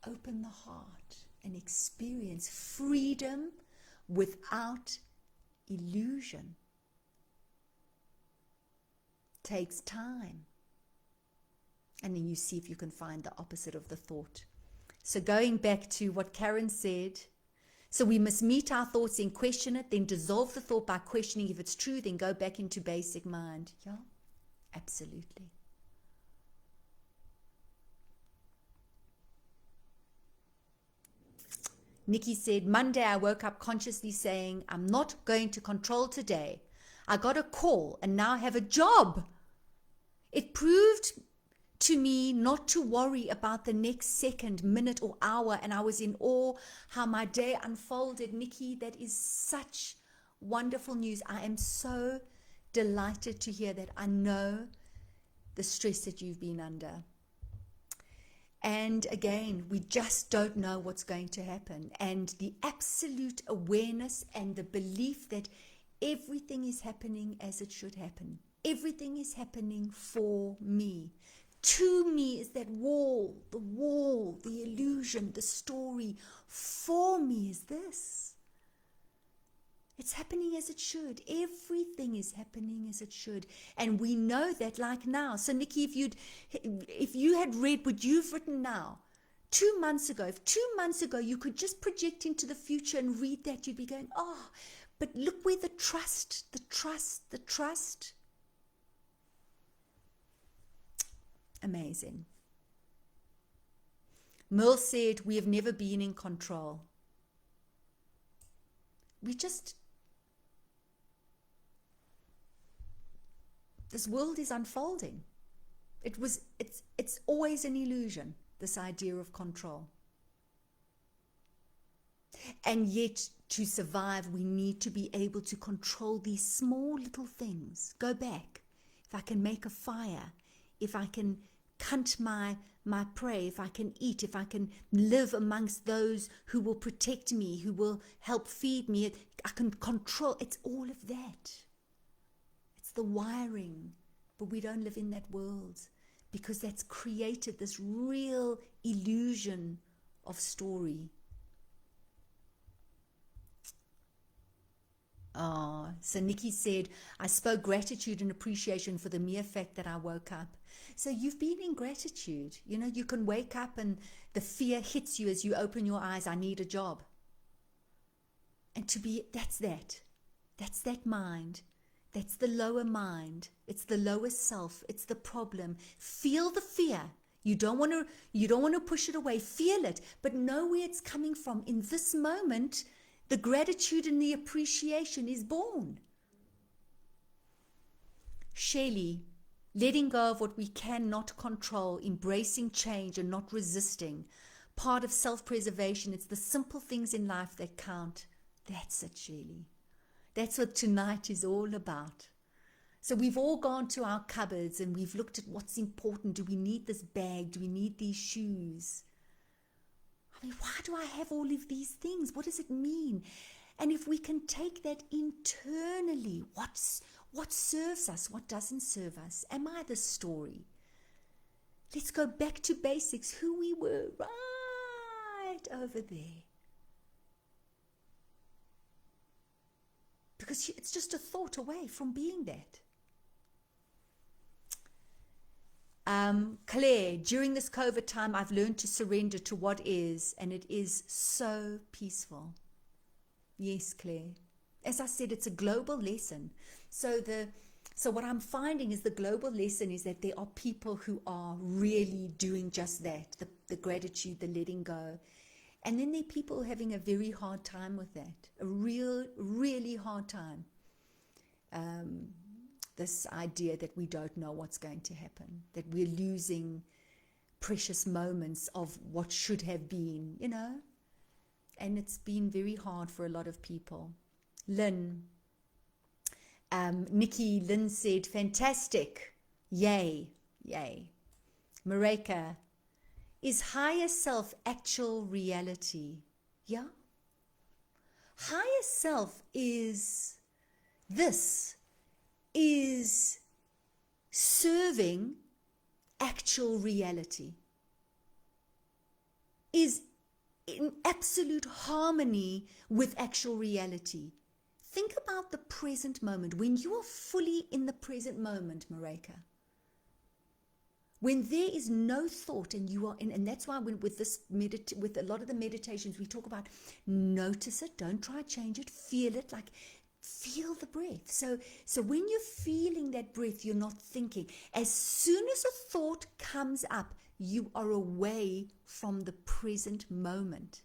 Open the heart and experience freedom without illusion. Takes time. And then you see if you can find the opposite of the thought. So going back to what Karen said, so we must meet our thoughts and question it, then dissolve the thought by questioning if it's true, then go back into basic mind. Yeah, absolutely. Nikki said, Monday I woke up consciously saying, I'm not going to control today. I got a call and now have a job. It proved to me not to worry about the next second, minute, or hour, and I was in awe how my day unfolded. Nikki, that is such wonderful news. I am so delighted to hear that. I know the stress that you've been under. And again, we just don't know what's going to happen. And the absolute awareness and the belief that everything is happening as it should happen. Everything is happening for me. To me is that wall, the illusion, the story. For me is this. It's happening as it should. Everything is happening as it should. And we know that like now. So Nikki, if you had read what you've written now, 2 months ago, if 2 months ago you could just project into the future and read that, you'd be going, oh, but look where the trust. Amazing. Merle said, we have never been in control. This world is unfolding. It's always an illusion, this idea of control. And yet, to survive, we need to be able to control these small little things. Go back. If I can make a fire, if I can hunt my prey, if I can eat, if I can live amongst those who will protect me, who will help feed me, I can control. It's all of that. It's the wiring. But we don't live in that world because that's created this real illusion of story. So Nikki said, I spoke gratitude and appreciation for the mere fact that I woke up. So you've been in gratitude. You know, you can wake up and the fear hits you as you open your eyes. I need a job. And that's that mind. That's the lower mind. It's the lower self. It's the problem. Feel the fear. You don't want to push it away. Feel it, but know where it's coming from. In this moment, the gratitude and the appreciation is born. Shelley, letting go of what we cannot control, embracing change and not resisting. Part of self-preservation. It's the simple things in life that count. That's it, Shelley. That's what tonight is all about. So we've all gone to our cupboards and we've looked at what's important. Do we need this bag? Do we need these shoes? I mean, why do I have all of these things? What does it mean? And if we can take that internally, what serves us, what doesn't serve us? Am I the story? Let's go back to basics, who we were right over there. Because it's just a thought away from being that. Claire, during this COVID time, I've learned to surrender to what is, and it is so peaceful. Yes, Claire. As I said, it's a global lesson. So what I'm finding is the global lesson is that there are people who are really doing just that, the gratitude, the letting go. And then there are people having a very hard time with that, a really hard time. This idea that we don't know what's going to happen, that we're losing precious moments of what should have been, and it's been very hard for a lot of people. Lynn, Nikki, Lynn said, fantastic, yay. Mareka, is higher self actual reality? Yeah. Higher self is serving actual reality, is in absolute harmony with actual reality. Think about the present moment. When you are fully in the present moment, Mareka, when there is no thought and you are in, and that's why with a lot of the meditations we talk about, notice it, don't try to change it, feel it, like feel the breath. So when you're feeling that breath, you're not thinking. As soon as a thought comes up, you are away from the present moment.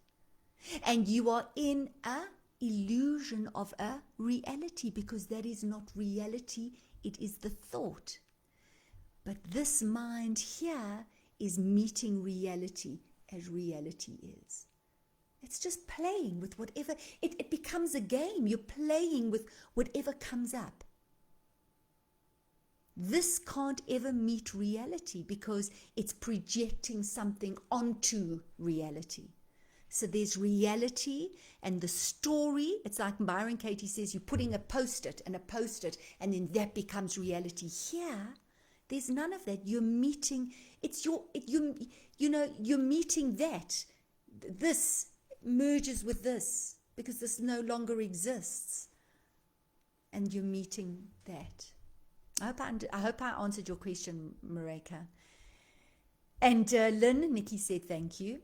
And you are in a illusion of a reality, because that is not reality, it is the thought. But this mind here is meeting reality as reality is. It's just playing with whatever, it becomes a game. You're playing with whatever comes up. This can't ever meet reality because it's projecting something onto reality. So there's reality and the story. It's like Byron Katie says, you're putting a post-it, and then that becomes reality. Here, there's none of that. You're meeting, you're meeting that. This merges with this because this no longer exists. And you're meeting that. I hope I answered your question, Mareka. And Lynn, Nikki said thank you.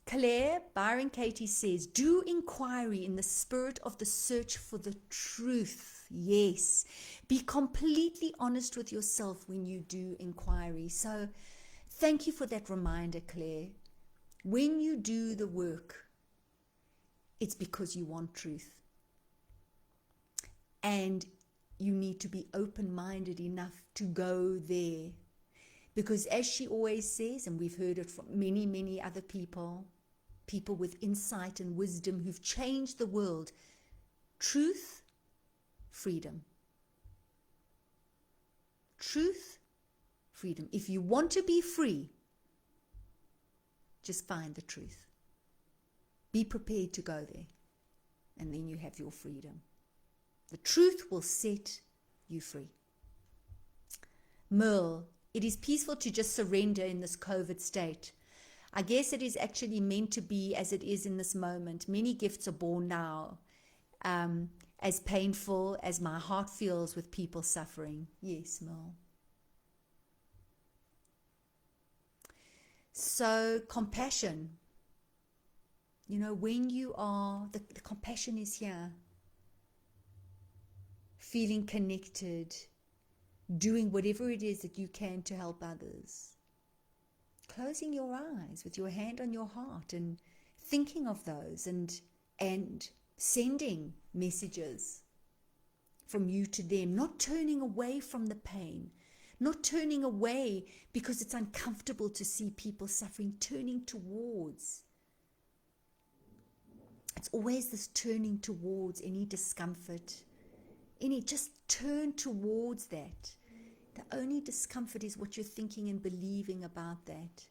Claire, Byron Katie says, do inquiry in the spirit of the search for the truth. Yes. Be completely honest with yourself when you do inquiry. So thank you for that reminder, Claire. When you do the work, it's because you want truth. And you need to be open-minded enough to go there. Because as she always says, and we've heard it from many, many other people with insight and wisdom who've changed the world, truth, freedom. Truth, freedom. If you want to be free, just find the truth. Be prepared to go there, and then you have your freedom. The truth will set you free. Merle, it is peaceful to just surrender in this COVID state. I guess it is actually meant to be as it is in this moment. Many gifts are born now, as painful as my heart feels with people suffering. Yes, Merle. So compassion, when you are, the compassion is here. Feeling connected, doing whatever it is that you can to help others. Closing your eyes with your hand on your heart and thinking of those and sending messages from you to them, not turning away from the pain, not turning away because it's uncomfortable to see people suffering, turning towards. It's always this turning towards any discomfort, just turn towards that. The only discomfort is what you're thinking and believing about that.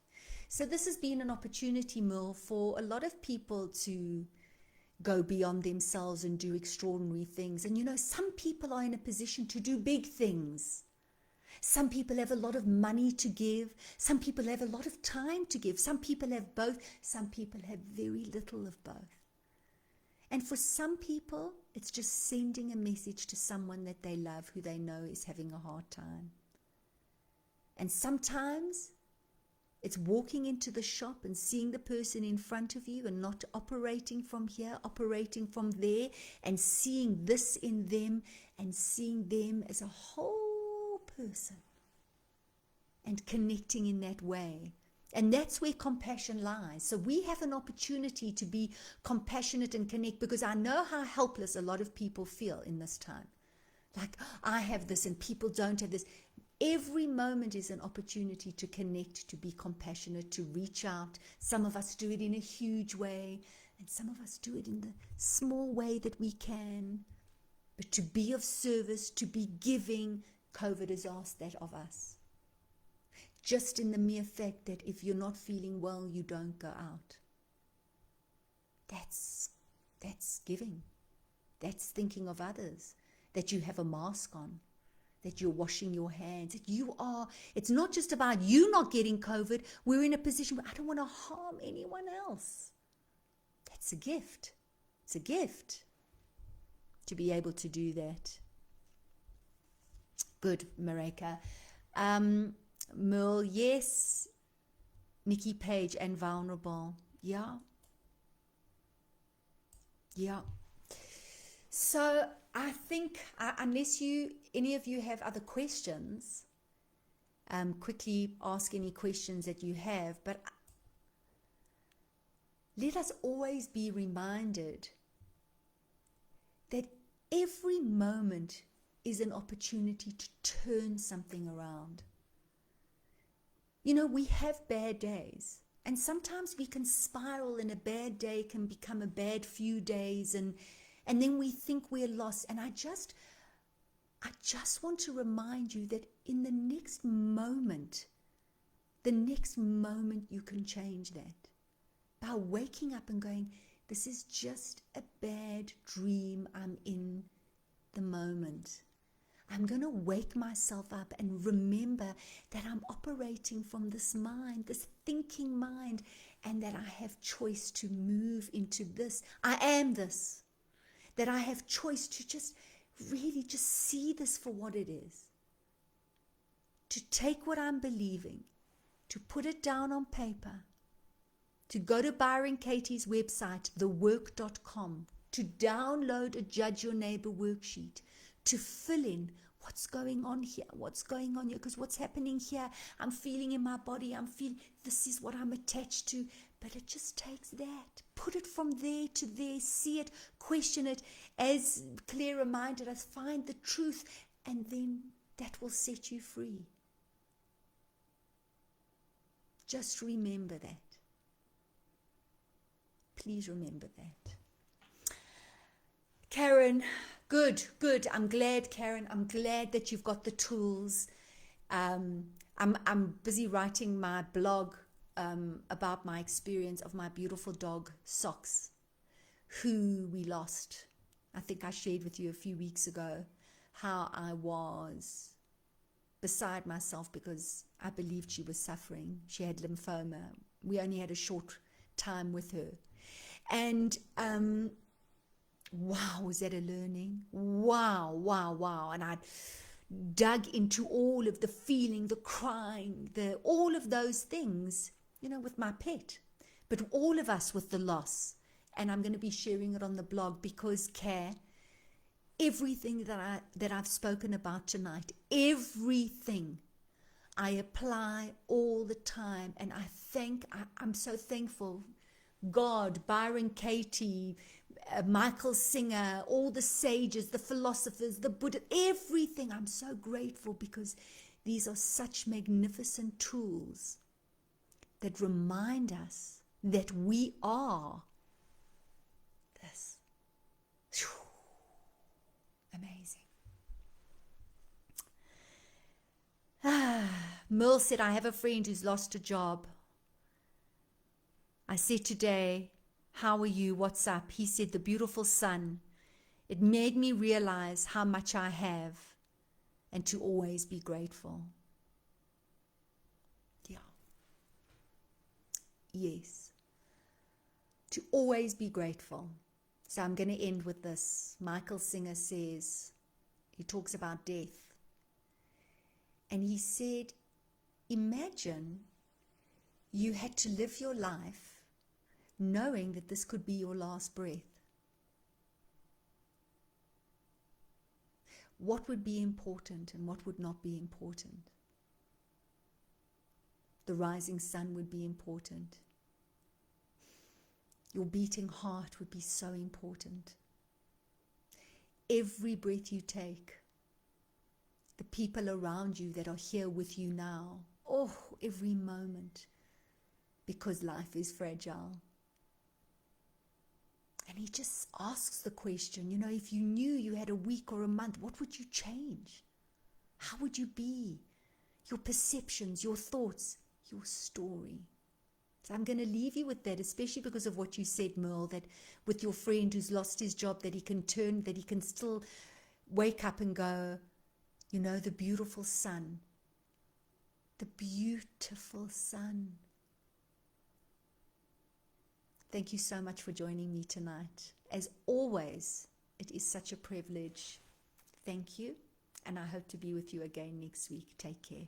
So this has been an opportunity, Merle, for a lot of people to go beyond themselves and do extraordinary things. And you know, some people are in a position to do big things. Some people have a lot of money to give. Some people have a lot of time to give. Some people have both. Some people have very little of both. And for some people, it's just sending a message to someone that they love who they know is having a hard time. And sometimes it's walking into the shop and seeing the person in front of you and not operating from here, operating from there, and seeing this in them and seeing them as a whole person and connecting in that way. And that's where compassion lies. So we have an opportunity to be compassionate and connect, because I know how helpless a lot of people feel in this time. Like, I have this and people don't have this. Every moment is an opportunity to connect, to be compassionate, to reach out. Some of us do it in a huge way, and some of us do it in the small way that we can. But to be of service, to be giving, COVID has asked that of us. Just in the mere fact that if you're not feeling well, you don't go out. That's giving. That's thinking of others, that you have a mask on, that you're washing your hands, that it's not just about you not getting COVID. We're in a position where I don't want to harm anyone else. That's a gift. It's a gift to be able to do that. Good, Mareka. Merle, yes. Nikki Page, and vulnerable. Yeah. So I think, unless any of you have other questions, quickly ask any questions that you have. But let us always be reminded that every moment is an opportunity to turn something around. You know, we have bad days, and sometimes we can spiral, and a bad day can become a bad few days, and then we think we're lost. And I just want to remind you that in the next moment you can change that by waking up and going, this is just a bad dream. I'm in the moment. I'm going to wake myself up and remember that I'm operating from this mind, this thinking mind, and that I have choice to move into this. I am this. That I have choice to just really just see this for what it is. To take what I'm believing, to put it down on paper, to go to Byron Katie's website, thework.com, to download a Judge Your Neighbor worksheet, to fill in what's going on here, because what's happening here, I'm feeling in my body, this is what I'm attached to. But it just takes that. Put it from there to there, see it, question it. As Claire reminded us, find the truth, and then that will set you free. Just remember that. Please remember that. Karen, good. I'm glad, Karen. I'm glad that you've got the tools. I'm busy writing my blog about my experience of my beautiful dog, Socks, who we lost. I think I shared with you a few weeks ago how I was beside myself because I believed she was suffering. She had lymphoma. We only had a short time with her. And wow, was that a learning? Wow. And I dug into all of the feeling, the crying, all of those things, with my pet. But all of us with the loss. And I'm going to be sharing it on the blog because, everything that I've spoken about tonight, everything I apply all the time. And I'm so thankful. God, Byron Katie, Michael Singer, all the sages, the philosophers, the Buddha, everything. I'm so grateful because these are such magnificent tools that remind us that we are this. Amazing. Merle said, I have a friend who's lost a job. I said today, How are you? What's up? He said, the beautiful sun. It made me realize how much I have and to always be grateful. Yeah. Yes. To always be grateful. So I'm going to end with this. Michael Singer says, he talks about death. And he said, imagine you had to live your life knowing that this could be your last breath. What would be important and what would not be important? The rising sun would be important. Your beating heart would be so important. Every breath you take, the people around you that are here with you now, oh, every moment, because life is fragile. And he just asks the question, you know, if you knew you had a week or a month, what would you change? How would you be? Your perceptions, your thoughts, your story. So I'm going to leave you with that, especially because of what you said, Merle, that with your friend who's lost his job, that he can still wake up and go, you know, the beautiful sun. The beautiful sun. Thank you so much for joining me tonight. As always, it is such a privilege. Thank you, and I hope to be with you again next week. Take care.